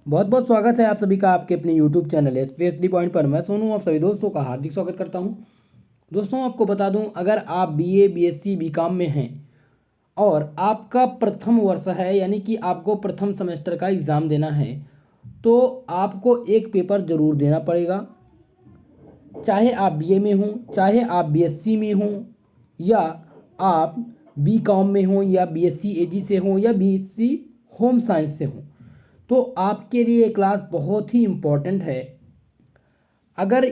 बहुत बहुत स्वागत है आप सभी का आपके अपने YouTube चैनल एसपीएसडी पॉइंट पर। मैं सोनू आप सभी दोस्तों का हार्दिक स्वागत करता हूं। दोस्तों आपको बता दूं, अगर आप बीए बीएससी बीकॉम में हैं और आपका प्रथम वर्ष है, यानी कि आपको प्रथम सेमेस्टर का एग्ज़ाम देना है, तो आपको एक पेपर ज़रूर देना पड़ेगा। चाहे आप बीए में हों, चाहे आप बीएससी में हों, या आप बीकॉम में हों, या बीएससी एजी से हों, या बीएससी होम साइंस से हों, तो आपके लिए ये क्लास बहुत ही इम्पोर्टेंट है। अगर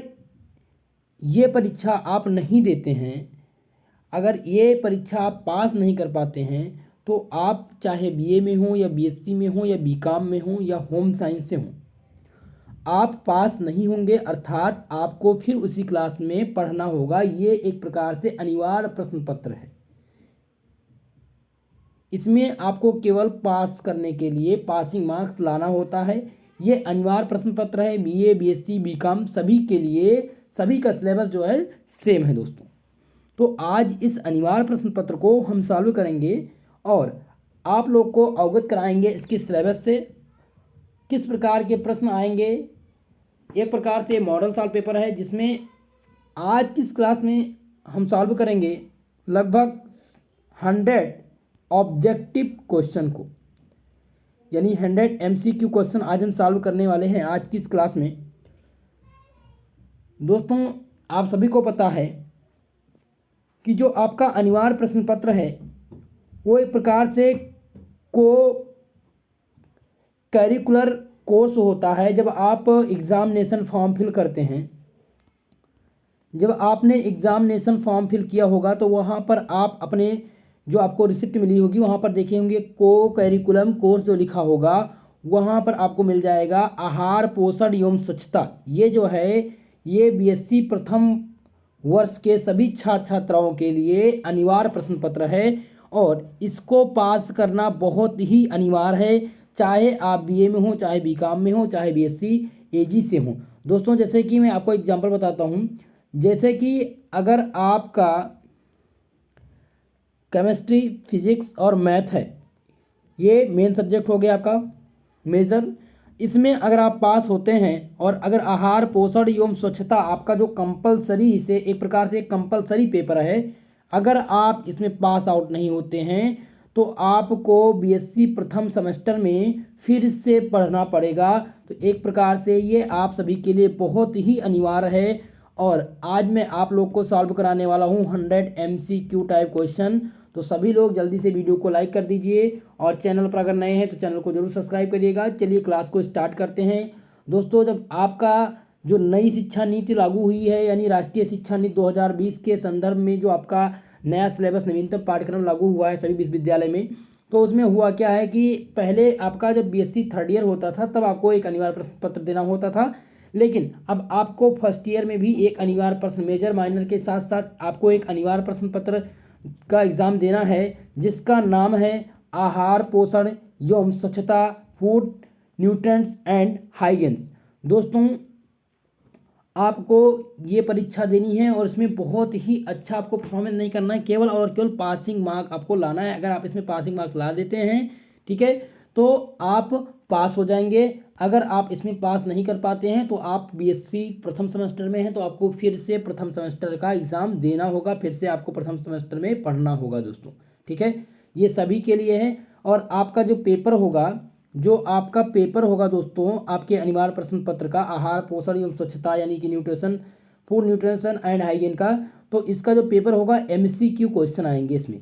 ये परीक्षा आप नहीं देते हैं, अगर ये परीक्षा आप पास नहीं कर पाते हैं, तो आप चाहे बीए में हो, या बीएससी में हो, या बीकॉम में हो, या होम साइंस से हो, आप पास नहीं होंगे। अर्थात आपको फिर उसी क्लास में पढ़ना होगा। ये एक प्रकार से अनिवार्य प्रश्न पत्र है। इसमें आपको केवल पास करने के लिए पासिंग मार्क्स लाना होता है। ये अनिवार्य प्रश्न पत्र है। बीए बीएससी बीकॉम सभी के लिए सभी का सिलेबस जो है सेम है दोस्तों। तो आज इस अनिवार्य प्रश्न पत्र को हम सॉल्व करेंगे और आप लोग को अवगत कराएंगे इसके सिलेबस से, किस प्रकार के प्रश्न आएंगे। एक प्रकार से मॉडल सॉल्व पेपर है, जिसमें आज किस क्लास में हम सॉल्व करेंगे लगभग 100 ऑब्जेक्टिव क्वेश्चन को, यानी 100 एमसीक्यू क्वेश्चन आज हम सॉल्व करने वाले हैं आज की इस क्लास में। दोस्तों आप सभी को पता है कि जो आपका अनिवार्य प्रश्न पत्र है वो एक प्रकार से को करिकुलर कोर्स होता है। जब आप एग्ज़ामिनेशन फॉर्म फिल करते हैं, जब आपने एग्ज़ामिनेशन फॉर्म फिल किया होगा, तो वहाँ पर आप अपने जो आपको रिसिप्ट मिली होगी वहाँ पर देखे होंगे को करिकुलम कोर्स जो लिखा होगा, वहाँ पर आपको मिल जाएगा आहार पोषण एवं स्वच्छता। ये जो है ये बीएससी प्रथम वर्ष के सभी छात्र छात्राओं के लिए अनिवार्य प्रश्न पत्र है और इसको पास करना बहुत ही अनिवार्य है, चाहे आप बीए में हो, चाहे बीकॉम में हो, चाहे बीएससी एजी से हो। दोस्तों जैसे कि मैं आपको एग्जांपल बताता हूँ, जैसे कि अगर आपका केमिस्ट्री फिजिक्स और मैथ है, ये मेन सब्जेक्ट हो गया आपका मेजर। इसमें अगर आप पास होते हैं और अगर आहार पोषण एवं स्वच्छता आपका जो कंपलसरी से एक प्रकार से कंपलसरी पेपर है, अगर आप इसमें पास आउट नहीं होते हैं तो आपको बीएससी प्रथम सेमेस्टर में फिर से पढ़ना पड़ेगा। तो एक प्रकार से ये आप सभी के लिए बहुत ही अनिवार्य है और आज मैं आप लोग को सॉल्व कराने वाला हूँ 100 एमसीक्यू टाइप क्वेश्चन। तो सभी लोग जल्दी से वीडियो को लाइक कर दीजिए और चैनल पर अगर नए हैं तो चैनल को जरूर सब्सक्राइब करिएगा। चलिए क्लास को स्टार्ट करते हैं। दोस्तों जब आपका जो नई शिक्षा नीति लागू हुई है, यानी राष्ट्रीय शिक्षा नीति 2020 के संदर्भ में जो आपका नया सिलेबस नवीनतम पाठ्यक्रम लागू हुआ है सभी विश्वविद्यालय में, तो उसमें हुआ क्या है कि पहले आपका जब बीएससी थर्ड ईयर होता था तब आपको एक अनिवार्य प्रश्न पत्र देना होता था, लेकिन अब आपको फर्स्ट ईयर में भी एक अनिवार्य प्रश्न मेजर माइनर के साथ साथ आपको एक अनिवार्य प्रश्न पत्र का एग्ज़ाम देना है, जिसका नाम है आहार पोषण एवं स्वच्छता, फूड न्यूट्रिएंट्स एंड हाइजीन्स। दोस्तों आपको ये परीक्षा देनी है और इसमें बहुत ही अच्छा आपको परफॉर्मेंस नहीं करना है, केवल और केवल पासिंग मार्क आपको लाना है। अगर आप इसमें पासिंग मार्क्स ला देते हैं, ठीक है, तो आप पास हो जाएंगे। अगर आप इसमें पास नहीं कर पाते हैं तो आप बीएससी प्रथम सेमेस्टर में हैं तो आपको फिर से प्रथम सेमेस्टर का एग्ज़ाम देना होगा, फिर से आपको प्रथम सेमेस्टर में पढ़ना होगा दोस्तों, ठीक है। ये सभी के लिए है। और आपका जो पेपर होगा, जो आपका पेपर होगा दोस्तों आपके अनिवार्य प्रश्न पत्र का आहार पोषण एवं स्वच्छता यानी कि nutrition, food nutrition and hygiene का, तो इसका जो पेपर होगा एमसीक्यू क्वेश्चन आएंगे इसमें।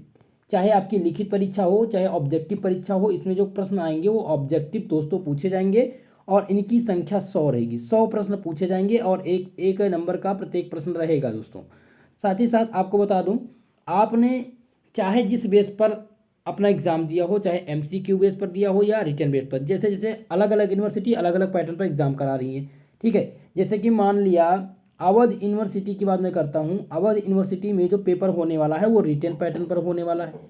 चाहे आपकी लिखित परीक्षा हो, चाहे ऑब्जेक्टिव परीक्षा हो, इसमें जो प्रश्न आएंगे वो ऑब्जेक्टिव दोस्तों पूछे जाएंगे और इनकी संख्या 100 रहेगी। 100 प्रश्न पूछे जाएंगे और एक एक नंबर का प्रत्येक प्रश्न रहेगा दोस्तों। साथ ही साथ आपको बता दूं, आपने चाहे जिस बेस पर अपना एग्ज़ाम दिया हो, चाहे एमसीक्यू बेस पर दिया हो या रिटन बेस पर, जैसे जैसे अलग अलग यूनिवर्सिटी अलग अलग पैटर्न पर एग्ज़ाम करा रही है, ठीक है। जैसे कि मान लिया अवध यूनिवर्सिटी की बात मैं करता हूँ। अवध यूनिवर्सिटी में जो पेपर होने वाला है वो रिटन पैटर्न पर होने वाला है,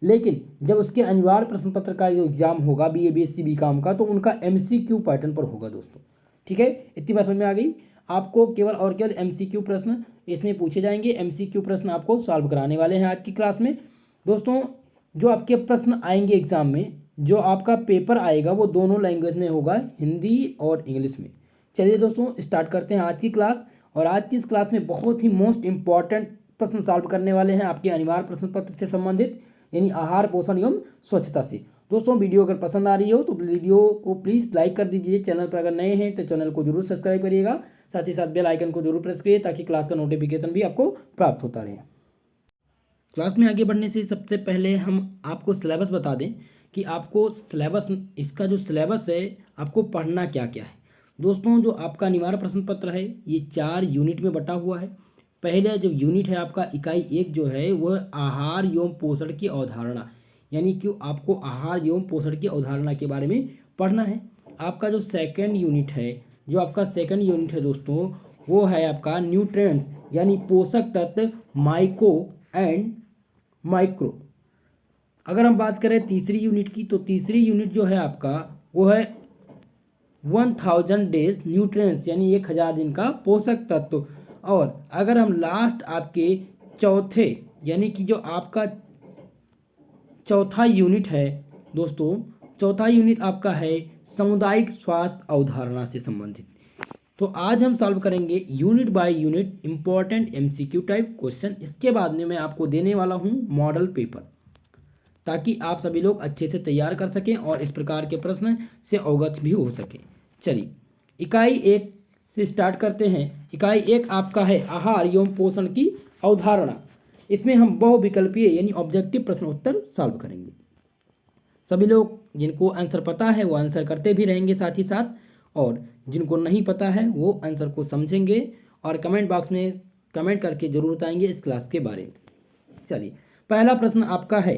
लेकिन जब उसके अनिवार्य प्रश्न पत्र का जो एग्ज़ाम होगा बीए बीएससी बीकॉम का, तो उनका एमसीक्यू पैटर्न पर होगा दोस्तों, ठीक है। इतनी बात समझ में आ गई। आपको केवल और केवल एमसीक्यू प्रश्न इसमें पूछे जाएंगे। एमसीक्यू प्रश्न आपको सॉल्व कराने वाले हैं आज की क्लास में। दोस्तों जो आपके प्रश्न आएंगे एग्ज़ाम में, जो आपका पेपर आएगा वो दोनों लैंग्वेज में होगा, हिंदी और इंग्लिश में। चलिए दोस्तों स्टार्ट करते हैं आज की क्लास। और आज की इस क्लास में बहुत ही मोस्ट इंपॉर्टेंट प्रश्न सॉल्व करने वाले हैं आपके अनिवार्य प्रश्न पत्र से संबंधित, यानी आहार पोषण एवं स्वच्छता से। दोस्तों वीडियो अगर पसंद आ रही हो तो वीडियो को प्लीज़ लाइक कर दीजिए। चैनल पर अगर नए हैं तो चैनल को जरूर सब्सक्राइब करिएगा, साथ ही साथ बेल आइकन को जरूर प्रेस करिए ताकि क्लास का नोटिफिकेशन भी आपको प्राप्त होता रहे। क्लास में आगे बढ़ने से सबसे पहले हम आपको सिलेबस बता दें कि आपको सिलेबस, इसका जो सिलेबस है आपको पढ़ना क्या क्या है। दोस्तों जो आपका अनिवार्य प्रश्न पत्र है ये 4 यूनिट में बटा हुआ है। पहले जो यूनिट है आपका इकाई 1 जो है वह आहार एवं पोषण की अवधारणा, यानी कि आपको आहार एवं पोषण की अवधारणा के बारे में पढ़ना है। आपका जो सेकंड यूनिट है, दोस्तों वो है आपका न्यूट्रिएंट्स, यानी पोषक तत्व माइक्रो एंड माइक्रो। अगर हम बात करें तीसरी यूनिट की तो तीसरी यूनिट जो है आपका वो है 1000 डेज न्यूट्रिएंट्स, यानी 1000 दिन का पोषक तत्व। और अगर हम लास्ट आपके चौथे, यानी कि जो आपका चौथा यूनिट है दोस्तों, चौथा यूनिट आपका है सामुदायिक स्वास्थ्य अवधारणा से संबंधित। तो आज हम सॉल्व करेंगे unit by unit important MCQ type question. इसके बाद में मैं आपको देने वाला हूं मॉडल पेपर, ताकि आप सभी लोग अच्छे से तैयार कर सकें और इस प्रकार के प्रश्न से अवगत भी हो सकें। चलिए इकाई 1 से स्टार्ट करते हैं। इकाई 1 आपका है आहार एवं पोषण की अवधारणा। इसमें हम बहुविकल्पीय यानी ऑब्जेक्टिव प्रश्न उत्तर सॉल्व करेंगे। सभी लोग जिनको आंसर पता है वो आंसर करते भी रहेंगे साथ ही साथ, और जिनको नहीं पता है वो आंसर को समझेंगे और कमेंट बॉक्स में कमेंट करके जरूर बताएंगे इस क्लास के बारे में। चलिए पहला प्रश्न आपका है,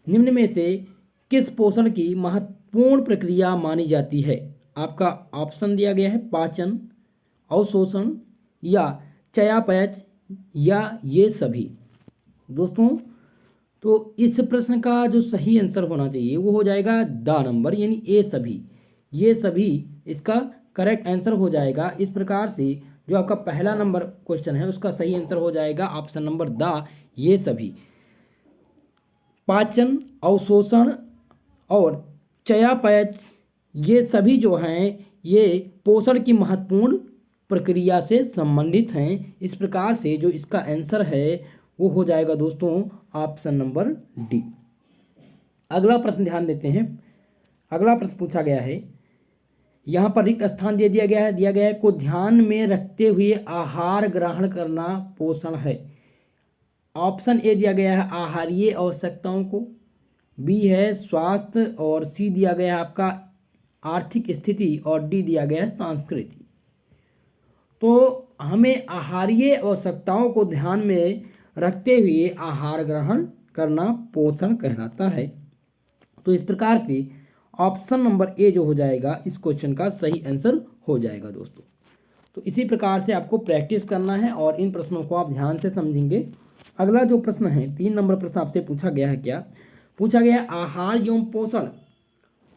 निम्न में से किस पोषण की महत्वपूर्ण प्रक्रिया मानी जाती है। आपका ऑप्शन दिया गया है पाचन, अवशोषण या चयापचय या ये सभी। दोस्तों तो इस प्रश्न का जो सही आंसर होना चाहिए वो हो जाएगा द नंबर, यानी ए सभी। ये सभी इसका करेक्ट आंसर हो जाएगा। इस प्रकार से जो आपका पहला नंबर क्वेश्चन है उसका सही आंसर हो जाएगा ऑप्शन नंबर द, ये सभी। पाचन, अवशोषण और चयापचय ये सभी जो हैं ये पोषण की महत्वपूर्ण प्रक्रिया से संबंधित हैं। इस प्रकार से जो इसका आंसर है वो हो जाएगा दोस्तों ऑप्शन नंबर डी। अगला प्रश्न ध्यान देते हैं। अगला प्रश्न पूछा गया है, यहाँ पर रिक्त स्थान दिया गया है को ध्यान में रखते हुए आहार ग्रहण करना पोषण है। ऑप्शन ए दिया गया है आहारीय आवश्यकताओं को, बी है स्वास्थ्य, और सी दिया गया है आपका आर्थिक स्थिति, और डी दिया गया है संस्कृति। तो हमें आहारीय आवश्यकताओं को ध्यान में रखते हुए आहार ग्रहण करना पोषण कहलाता है। तो इस प्रकार से ऑप्शन नंबर ए जो हो जाएगा इस क्वेश्चन का सही आंसर हो जाएगा दोस्तों। तो इसी प्रकार से आपको प्रैक्टिस करना है और इन प्रश्नों को आप ध्यान से समझेंगे। अगला जो प्रश्न है 3 नंबर प्रश्न आपसे पूछा गया है, क्या पूछा गया है, आहार एवं पोषण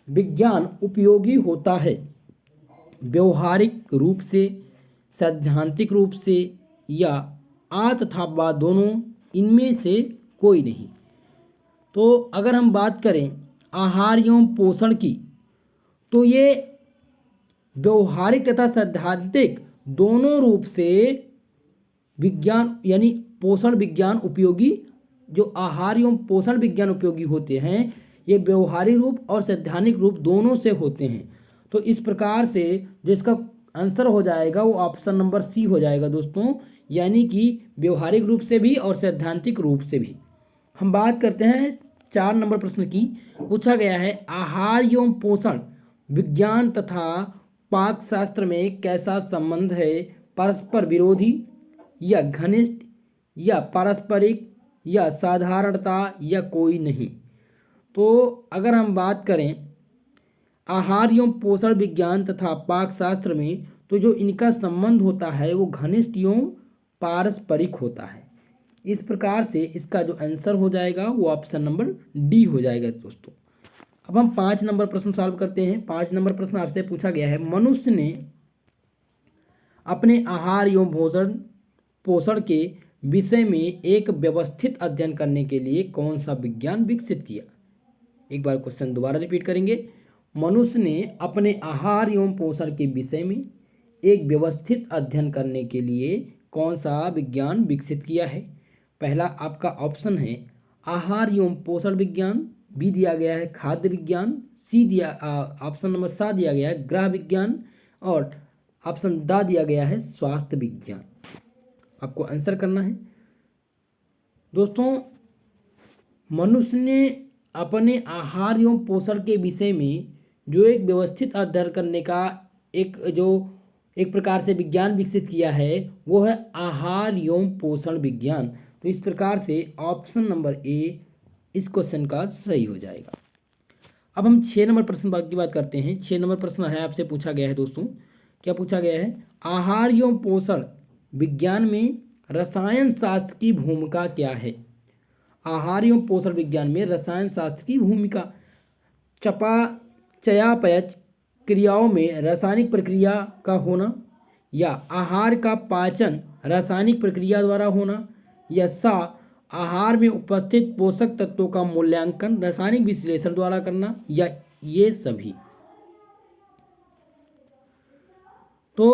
विज्ञान उपयोगी होता है व्यवहारिक रूप से, सैद्धांतिक रूप से या आ तथा बा दोनों, इनमें से कोई नहीं। तो अगर हम बात करें आहार एवं पोषण की तो ये व्यवहारिक तथा सैद्धांतिक दोनों रूप से विज्ञान यानी पोषण विज्ञान उपयोगी, जो आहार एवं पोषण विज्ञान उपयोगी होते हैं ये व्यवहारिक रूप और सैद्धांतिक रूप दोनों से होते हैं। तो इस प्रकार से जिसका आंसर हो जाएगा वो ऑप्शन नंबर सी हो जाएगा दोस्तों, यानी कि व्यवहारिक रूप से भी और सैद्धांतिक रूप से भी। हम बात करते हैं 4 नंबर प्रश्न की। पूछा गया है आहार एवं पोषण विज्ञान तथा पाक शास्त्र में कैसा संबंध है, परस्पर विरोधी या घनिष्ठ या पारस्परिक या साधारणता या कोई नहीं। तो अगर हम बात करें आहार एवं पोषण विज्ञान तथा पाक शास्त्र में तो जो इनका संबंध होता है वो घनिष्ठ एवं पारस्परिक होता है। इस प्रकार से इसका जो आंसर हो जाएगा वो ऑप्शन नंबर डी हो जाएगा दोस्तों। अब हम 5 नंबर प्रश्न सॉल्व करते हैं। 5 नंबर प्रश्न आपसे पूछा गया है, मनुष्य ने अपने आहार एवं पोषण के विषय में एक व्यवस्थित अध्ययन करने के लिए कौन सा विज्ञान विकसित किया। एक बार क्वेश्चन दोबारा रिपीट करेंगे। मनुष्य ने अपने आहार एवं पोषण के विषय में एक व्यवस्थित अध्ययन करने के लिए कौन सा विज्ञान विकसित किया है? पहला आपका ऑप्शन है आहार एवं पोषण विज्ञान, बी दिया गया है खाद्य विज्ञान, सी दिया ऑप्शन नंबर सा दिया गया है गृह विज्ञान और ऑप्शन ड दिया गया है स्वास्थ्य विज्ञान। आपको आंसर करना है दोस्तों। मनुष्य ने अपने आहार एवं पोषण के विषय में जो एक व्यवस्थित अध्ययन करने का एक प्रकार से विज्ञान विकसित किया है वो है आहार एवं पोषण विज्ञान। तो इस प्रकार से ऑप्शन नंबर ए इस क्वेश्चन का सही हो जाएगा। अब हम 6 नंबर प्रश्न की बात करते हैं। 6 नंबर प्रश्न है आपसे पूछा गया है दोस्तों, क्या पूछा गया है? आहार एवं पोषण विज्ञान में रसायन शास्त्र की भूमिका क्या है? आहार एवं पोषण विज्ञान में रसायन शास्त्र की भूमिका। चयापचय क्रियाओं में रासायनिक प्रक्रिया का होना, या आहार का पाचन रासायनिक प्रक्रिया द्वारा होना, या सा आहार में उपस्थित पोषक तत्वों का मूल्यांकन रासायनिक विश्लेषण द्वारा करना, या ये सभी। तो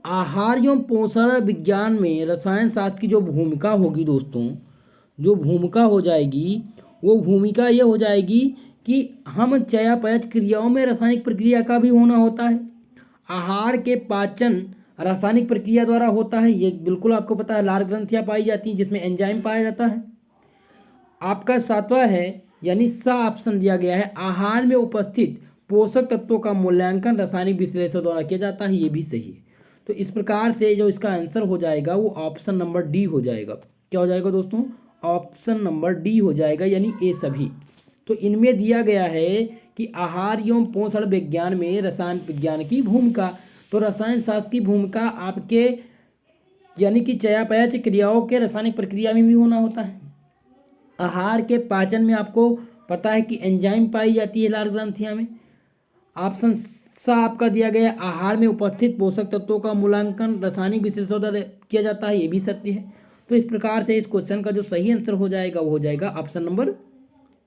आहार एवं पोषण विज्ञान में रसायन शास्त्र की जो भूमिका होगी दोस्तों, जो भूमिका हो जाएगी वो भूमिका ये हो जाएगी कि हम चयापचय क्रियाओं में रासायनिक प्रक्रिया का भी होना होता है। आहार के पाचन रासायनिक प्रक्रिया द्वारा होता है, ये बिल्कुल आपको पता है। लाल ग्रंथियां पाई जाती हैं जिसमें एंजाइम पाया जाता है। आपका 7वां है यानी सा ऑप्शन दिया गया है आहार में उपस्थित पोषक तत्वों का मूल्यांकन रासायनिक विश्लेषण द्वारा किया जाता है, ये भी सही है। तो इस प्रकार से जो इसका आंसर हो जाएगा वो ऑप्शन नंबर डी हो जाएगा। क्या हो जाएगा दोस्तों? ऑप्शन नंबर डी हो जाएगा यानी ए सभी। तो इनमें दिया गया है कि आहार एवं पोषण विज्ञान में रसायन विज्ञान की भूमिका। तो रसायन शास्त्र की भूमिका आपके यानी कि चयापचय क्रियाओं के रासायनिक प्रक्रिया में भी होना होता है। आहार के पाचन में आपको पता है कि एंजाइम पाई जाती है लाल ग्रंथियां में। ऑप्शन सा आपका दिया गया आहार में उपस्थित पोषक तत्वों का मूल्यांकन रासायनिक विश्लेषण द्वारा किया जाता है, ये भी सत्य है। तो इस प्रकार से इस क्वेश्चन का जो सही आंसर हो जाएगा वो हो जाएगा ऑप्शन नंबर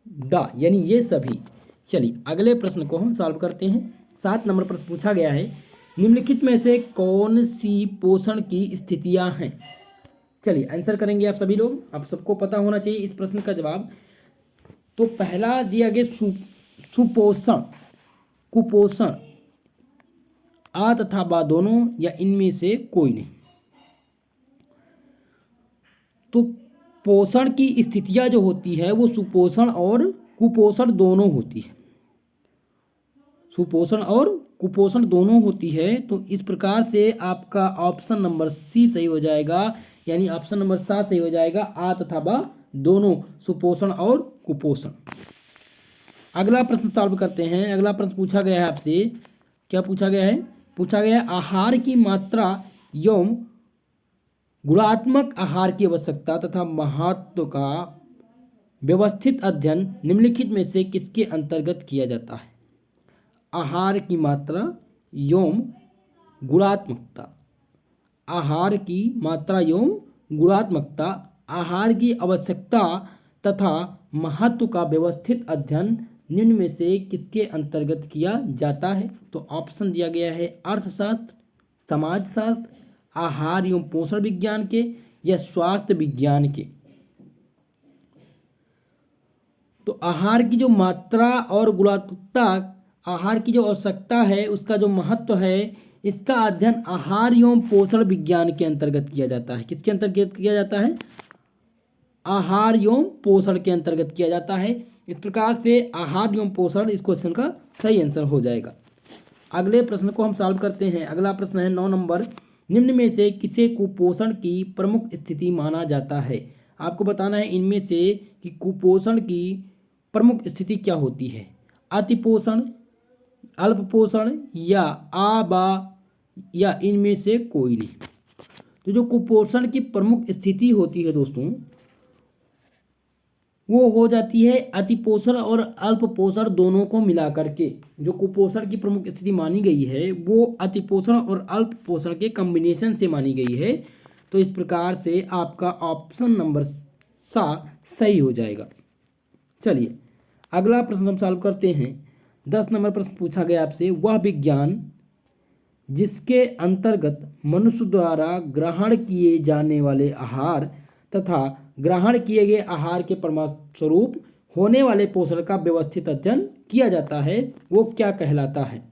ड यानी ये सभी। चलिए अगले प्रश्न को हम सॉल्व करते हैं। 7 नंबर प्रश्न पूछा गया है निम्नलिखित में से कौन सी पोषण की स्थितियां हैं? चलिए आंसर करेंगे आप सभी लोग, आप सबको पता होना चाहिए इस प्रश्न का जवाब। तो पहला दिया गया सुपोषण, कुपोषण, आ तथा बा दोनों या इनमें से कोई नहीं। तो पोषण की स्थितियां जो होती है वो सुपोषण और कुपोषण दोनों होती है। सुपोषण और कुपोषण दोनों होती है। तो इस प्रकार से आपका ऑप्शन नंबर सी सही हो जाएगा यानी ऑप्शन नंबर 7 सही हो जाएगा। आ तथा बा दोनों, सुपोषण और कुपोषण। अगला प्रश्न सॉल्व करते हैं। अगला प्रश्न पूछा गया है आपसे, क्या पूछा गया है? पूछा गया है आहार की मात्रा एवं गुणात्मक आहार की आवश्यकता तथा महत्व का व्यवस्थित अध्ययन निम्नलिखित में से किसके अंतर्गत किया जाता है? आहार की मात्रा एवं गुणात्मकता, आहार की मात्रा एवं गुणात्मकता, आहार की आवश्यकता तथा महत्व का व्यवस्थित अध्ययन निम्न में से किसके अंतर्गत किया जाता है? तो ऑप्शन दिया गया है अर्थशास्त्र, समाजशास्त्र, आहार एवं पोषण विज्ञान के या स्वास्थ्य विज्ञान के। तो आहार की जो मात्रा और गुणात्मकता, आहार की जो आवश्यकता है उसका जो महत्व है, इसका अध्ययन आहार एवं पोषण विज्ञान के अंतर्गत किया जाता है। किसके अंतर्गत किया जाता है? आहार एवं पोषण के अंतर्गत किया जाता है। इस प्रकार से आहार एवं पोषण इस क्वेश्चन का सही आंसर हो जाएगा। अगले प्रश्न को हम सॉल्व करते हैं। अगला प्रश्न है 9 नंबर, निम्न में से किसे कुपोषण की प्रमुख स्थिति माना जाता है? आपको बताना है इनमें से कि कुपोषण की प्रमुख स्थिति क्या होती है। अतिपोषण, अल्पपोषण या आबा या इनमें से कोई नहीं। तो जो कुपोषण की प्रमुख स्थिति होती है दोस्तों वो हो जाती है अतिपोषण और अल्पपोषण दोनों को मिला करके। जो कुपोषण की प्रमुख स्थिति मानी गई है वो अतिपोषण और अल्पपोषण के कॉम्बिनेशन से मानी गई है। तो इस प्रकार से आपका ऑप्शन नंबर सा सही हो जाएगा। चलिए अगला प्रश्न हम सॉल्व करते हैं। 10 नंबर प्रश्न पूछा गया आपसे, वह विज्ञान जिसके अंतर्गत मनुष्य द्वारा ग्रहण किए जाने वाले आहार तथा ग्रहण किए गए आहार के परिणामस्वरूप होने वाले पोषण का व्यवस्थित अध्ययन किया जाता है, वो क्या कहलाता है?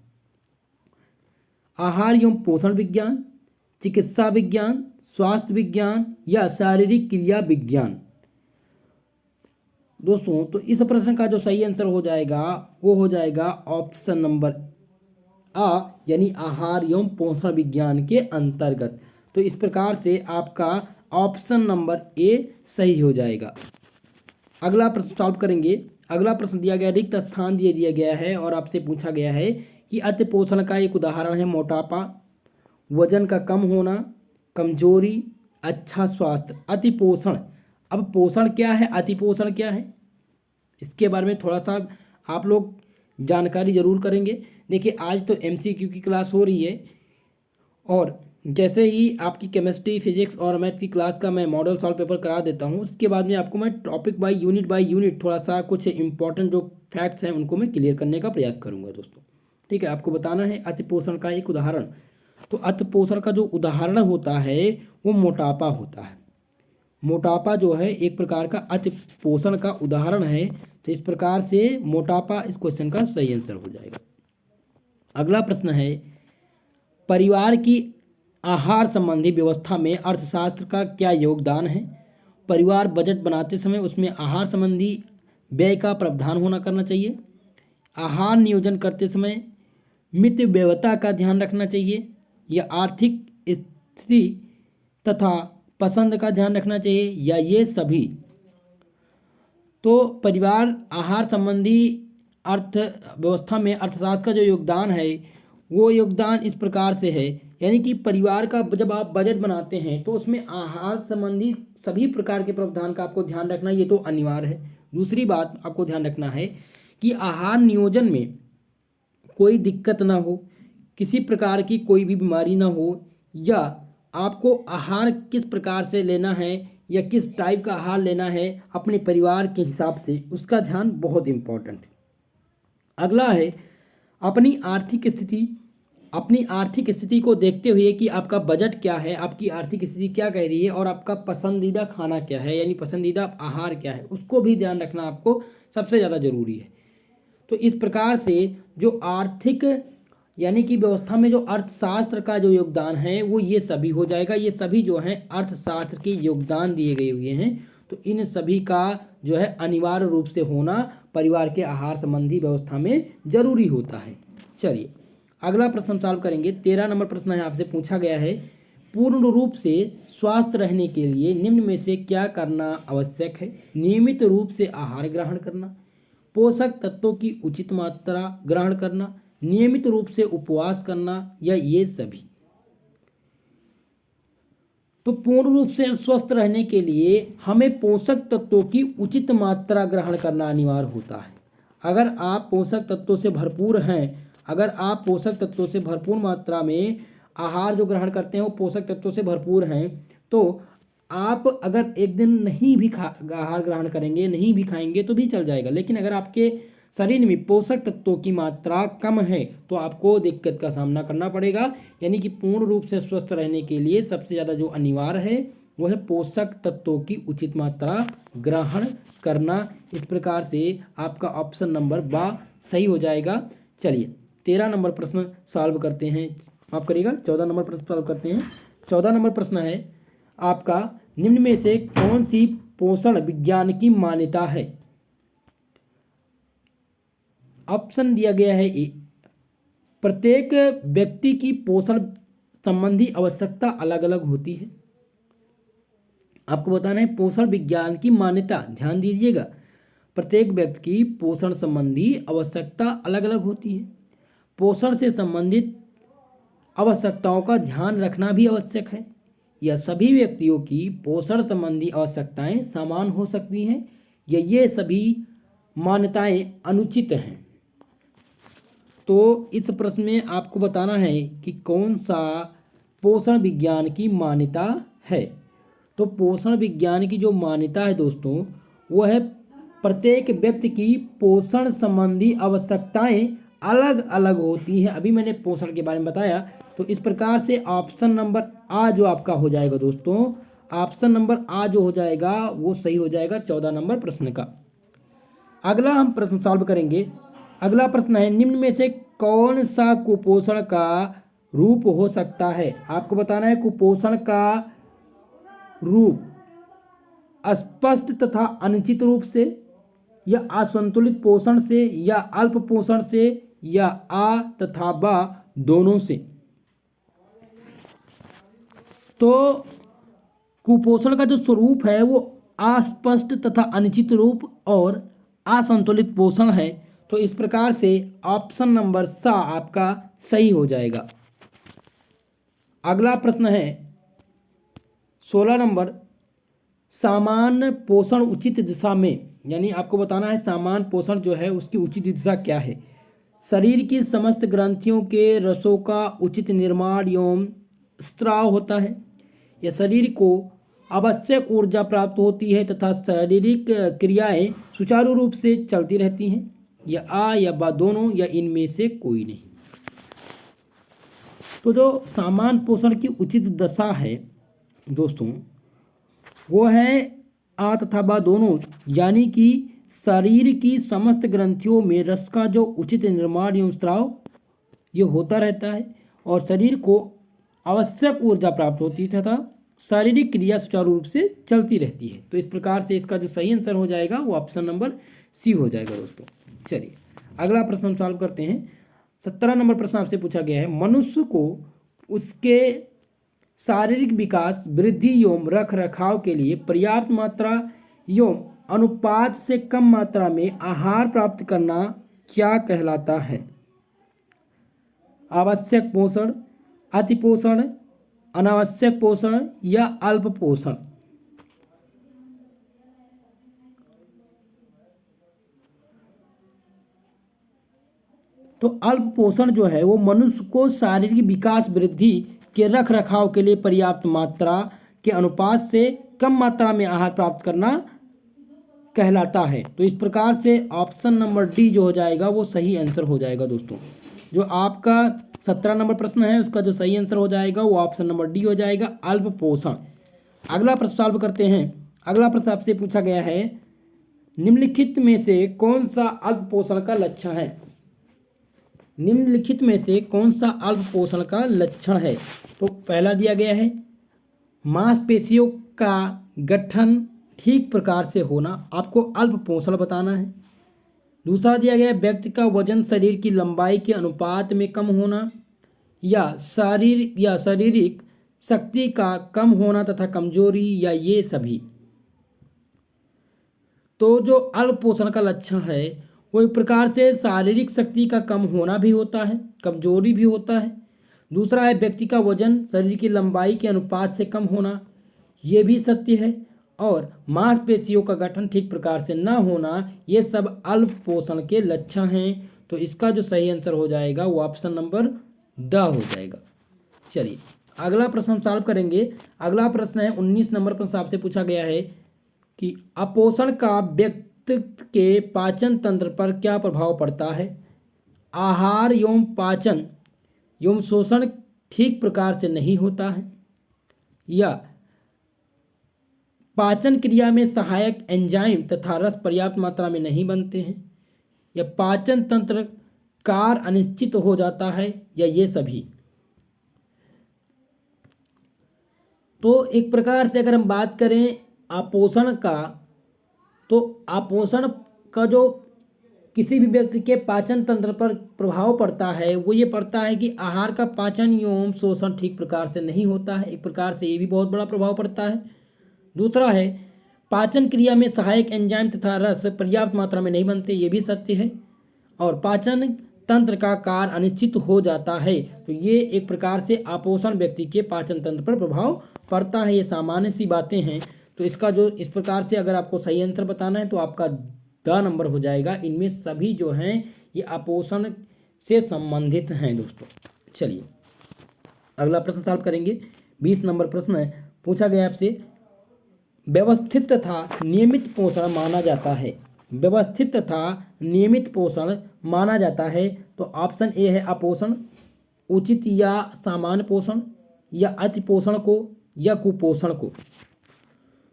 आहार एवं पोषण विज्ञान, चिकित्सा विज्ञान, स्वास्थ्य विज्ञान या शारीरिक क्रिया विज्ञान। दोस्तों तो इस प्रश्न का जो सही आंसर हो जाएगा वो हो जाएगा ऑप्शन नंबर आ, यानी आहार एवं पोषण विज्ञान के अंतर्गत। तो इस प्रकार से आपका ऑप्शन नंबर ए सही हो जाएगा। अगला प्रश्न सॉल्व करेंगे। अगला प्रश्न दिया गया, रिक्त स्थान दिया गया है और आपसे पूछा गया है कि अति पोषण का एक उदाहरण है मोटापा, वजन का कम होना, कमजोरी, अच्छा स्वास्थ्य। अति पोषण, अब पोषण क्या है, अति पोषण क्या है, इसके बारे में थोड़ा सा आप लोग जानकारी जरूर करेंगे। देखिए आज तो एमसीक्यू की क्लास हो रही है और जैसे ही आपकी केमिस्ट्री, फिजिक्स और मैथ की क्लास का मैं मॉडल सॉल्व पेपर करा देता हूँ, उसके बाद में आपको मैं टॉपिक बाय यूनिट थोड़ा सा कुछ इंपॉर्टेंट जो फैक्ट्स हैं उनको मैं क्लियर करने का प्रयास करूँगा दोस्तों। ठीक है, आपको बताना है अति पोषण का एक उदाहरण। तो अति पोषण का जो उदाहरण होता है वो मोटापा होता है। मोटापा जो है एक प्रकार का अति पोषण का उदाहरण है। तो इस प्रकार से मोटापा इस क्वेश्चन का सही आंसर हो जाएगा। अगला प्रश्न है, परिवार की आहार संबंधी व्यवस्था में अर्थशास्त्र का क्या योगदान है? परिवार बजट बनाते समय उसमें आहार संबंधी व्यय का प्रावधान होना करना चाहिए। आहार नियोजन करते समय मितव्ययता का ध्यान रखना चाहिए या आर्थिक स्थिति तथा पसंद का ध्यान रखना चाहिए या ये सभी। तो परिवार आहार संबंधी अर्थव्यवस्था में अर्थशास्त्र का जो योगदान है वो योगदान इस प्रकार से है, यानी कि परिवार का जब आप बजट बनाते हैं तो उसमें आहार संबंधी सभी प्रकार के प्रावधान का आपको ध्यान रखना, ये तो अनिवार्य है। दूसरी बात आपको ध्यान रखना है कि आहार नियोजन में कोई दिक्कत ना हो, किसी प्रकार की कोई भी बीमारी ना हो, या आपको आहार किस प्रकार से लेना है या किस टाइप का आहार लेना है अपने परिवार के हिसाब से, उसका ध्यान बहुत इम्पोर्टेंट है। अगला है अपनी आर्थिक स्थिति को देखते हुए कि आपका बजट क्या है, आपकी आर्थिक स्थिति क्या कह रही है और आपका पसंदीदा खाना क्या है, यानी पसंदीदा आहार क्या है, उसको भी ध्यान रखना आपको सबसे ज़्यादा ज़रूरी है। तो इस प्रकार से जो आर्थिक यानी कि व्यवस्था में जो अर्थशास्त्र का जो योगदान है वो ये सभी हो जाएगा। ये सभी जो हैं अर्थशास्त्र के योगदान दिए गए हुए हैं। तो इन सभी का जो है अनिवार्य रूप से होना परिवार के आहार संबंधी व्यवस्था में जरूरी होता है। चलिए अगला प्रश्न सॉल्व करेंगे। 13 नंबर प्रश्न है, आपसे पूछा गया है, पूर्ण रूप से स्वस्थ रहने के लिए निम्न में से क्या करना आवश्यक है? नियमित रूप से आहार ग्रहण करना, पोषक तत्वों की उचित मात्रा ग्रहण करना, नियमित रूप से उपवास करना या ये सभी। तो पूर्ण रूप से स्वस्थ रहने के लिए हमें पोषक तत्वों की उचित मात्रा ग्रहण करना अनिवार्य होता है। अगर आप पोषक तत्वों से भरपूर हैं, अगर आप पोषक तत्वों से भरपूर मात्रा में आहार जो ग्रहण करते हैं वो पोषक तत्वों से भरपूर हैं, तो आप अगर एक दिन नहीं भी आहार ग्रहण करेंगे, नहीं भी खाएंगे तो भी चल जाएगा। लेकिन अगर आपके शरीर में पोषक तत्वों की मात्रा कम है तो आपको दिक्कत का सामना करना पड़ेगा। यानी कि पूर्ण रूप से स्वस्थ रहने के लिए सबसे ज़्यादा जो अनिवार्य है वह है पोषक तत्वों की उचित मात्रा ग्रहण करना। इस प्रकार से आपका ऑप्शन नंबर बा सही हो जाएगा। चलिए 13 नंबर प्रश्न सॉल्व करते हैं, माफ करिएगा 14 नंबर प्रश्न सॉल्व करते हैं। 14 नंबर प्रश्न है आपका, निम्न में से कौन सी पोषण विज्ञान की मान्यता है? ऑप्शन दिया गया है ए, प्रत्येक व्यक्ति की पोषण संबंधी आवश्यकता अलग अलग होती है। आपको बताना है पोषण विज्ञान की मान्यता, ध्यान दीजिएगा, प्रत्येक व्यक्ति की पोषण संबंधी आवश्यकता अलग अलग होती है। पोषण से संबंधित आवश्यकताओं का ध्यान रखना भी आवश्यक है। यह सभी व्यक्तियों की पोषण संबंधी आवश्यकताएं समान हो सकती हैं या ये सभी मान्यताएं अनुचित हैं। तो इस प्रश्न में आपको बताना है कि कौन सा पोषण विज्ञान की मान्यता है। तो पोषण विज्ञान की जो मान्यता है दोस्तों वो है प्रत्येक व्यक्ति की पोषण संबंधी आवश्यकताएं अलग अलग होती हैं। अभी मैंने पोषण के बारे में बताया। तो इस प्रकार से ऑप्शन नंबर आ जो आपका हो जाएगा दोस्तों, ऑप्शन नंबर आ जो हो जाएगा वो सही हो जाएगा 14 नंबर प्रश्न का। अगला हम प्रश्न सॉल्व करेंगे। अगला प्रश्न है, निम्न में से कौन सा कुपोषण का रूप हो सकता है? आपको बताना है कुपोषण का रूप स्पष्ट तथा अनिश्चित रूप से, या असंतुलित पोषण से, या अल्प पोषण से, या आ तथा बा दोनों से। तो कुपोषण का जो स्वरूप है वो अस्पष्ट तथा अनिश्चित रूप और असंतुलित पोषण है। तो इस प्रकार से ऑप्शन नंबर सा आपका सही हो जाएगा। अगला प्रश्न है 16 नंबर, सामान्य पोषण उचित दिशा में, यानी आपको बताना है सामान्य पोषण जो है उसकी उचित दिशा क्या है? शरीर की समस्त ग्रंथियों के रसों का उचित निर्माण एवं स्त्राव होता है, या शरीर को आवश्यक ऊर्जा प्राप्त होती है तथा शारीरिक क्रियाएं सुचारू रूप से चलती रहती हैं, या आ या बा दोनों, या इनमें से कोई नहीं। तो जो सामान्य पोषण की उचित दशा है दोस्तों वो है आ तथा बा दोनों, यानी कि शरीर की समस्त ग्रंथियों में रस का जो उचित निर्माण एवं स्त्राव ये होता रहता है, और शरीर को आवश्यक ऊर्जा प्राप्त होती है तथा शारीरिक क्रिया सुचारू रूप से चलती रहती है। तो इस प्रकार से इसका जो सही आंसर हो जाएगा वो ऑप्शन नंबर सी हो जाएगा दोस्तों। चलिए अगला प्रश्न हम सॉल्व करते हैं। 17 नंबर प्रश्न आपसे पूछा गया है, मनुष्य को उसके शारीरिक विकास, वृद्धि एवं रख रखाव के लिए पर्याप्त मात्रा एवं अनुपात से कम मात्रा में आहार प्राप्त करना क्या कहलाता है? आवश्यक पोषण, अति पोषण, अनावश्यक पोषण, या अल्प पोषण? तो अल्प पोषण जो है वो मनुष्य को शारीरिक विकास, वृद्धि के रख रखाव के लिए पर्याप्त मात्रा के अनुपात से कम मात्रा में आहार प्राप्त करना कहलाता है। तो इस प्रकार से ऑप्शन नंबर डी जो हो जाएगा वो सही आंसर हो जाएगा दोस्तों। जो आपका 17 नंबर प्रश्न है उसका जो सही आंसर हो जाएगा वो ऑप्शन नंबर डी हो जाएगा, अल्प पोषण। अगला प्रश्न सॉल्व करते हैं। अगला प्रश्न आपसे पूछा गया है, निम्नलिखित में से कौन सा अल्प पोषण का लक्षण है? निम्नलिखित में से कौन सा अल्प पोषण का लक्षण है? तो पहला दिया गया है मांसपेशियों का गठन ठीक प्रकार से होना, आपको अल्प पोषण बताना है। दूसरा दिया गया है व्यक्ति का वजन शरीर की लंबाई के अनुपात में कम होना, या शारीरिक शक्ति का कम होना तथा कमजोरी, या ये सभी। तो जो अल्प पोषण का लक्षण है वो एक प्रकार से शारीरिक शक्ति का कम होना भी होता है, कमजोरी भी होता है। दूसरा है व्यक्ति का वजन शरीर की लंबाई के अनुपात से कम होना, ये भी सत्य है। और मांसपेशियों का गठन ठीक प्रकार से न होना, ये सब अल्प पोषण के लक्षण हैं। तो इसका जो सही आंसर हो जाएगा वो ऑप्शन नंबर ड हो जाएगा। चलिए अगला प्रश्न हम सॉल्व करेंगे। अगला प्रश्न है 19 नंबर प्रश्न आपसे पूछा गया है कि अपोषण का व्यक्तित्व के पाचन तंत्र पर क्या प्रभाव पड़ता है? आहार एवं पाचन एवं शोषण ठीक प्रकार से नहीं होता है, या पाचन क्रिया में सहायक एंजाइम तथा रस पर्याप्त मात्रा में नहीं बनते हैं, या पाचन तंत्र कार्य अनिश्चित हो जाता है, या ये सभी। तो एक प्रकार से अगर हम बात करें अपोषण का, तो अपोषण का जो किसी भी व्यक्ति के पाचन तंत्र पर प्रभाव पड़ता है वो ये पड़ता है कि आहार का पाचन एवं शोषण ठीक प्रकार से नहीं होता है। एक प्रकार से ये भी बहुत बड़ा प्रभाव पड़ता है। दूसरा है पाचन क्रिया में सहायक एंजाइम तथा रस पर्याप्त मात्रा में नहीं बनते, ये भी सत्य है। और पाचन तंत्र का कार्य अनिश्चित हो जाता है। तो ये एक प्रकार से अपोषण व्यक्ति के पाचन तंत्र पर प्रभाव पड़ता है। ये सामान्य सी बातें हैं। तो इसका जो इस प्रकार से अगर आपको सही आंसर बताना है तो आपका द नंबर हो जाएगा। इनमें सभी जो हैं ये अपोषण से संबंधित हैं दोस्तों। चलिए अगला प्रश्न सॉल्व करेंगे। 20 नंबर प्रश्न है, पूछा गया आपसे व्यवस्थित तथा नियमित पोषण माना जाता है। व्यवस्थित तथा नियमित पोषण माना जाता है? तो ऑप्शन ए है अपोषण, उचित या सामान्य पोषण, या अति पोषण को, या कुपोषण को।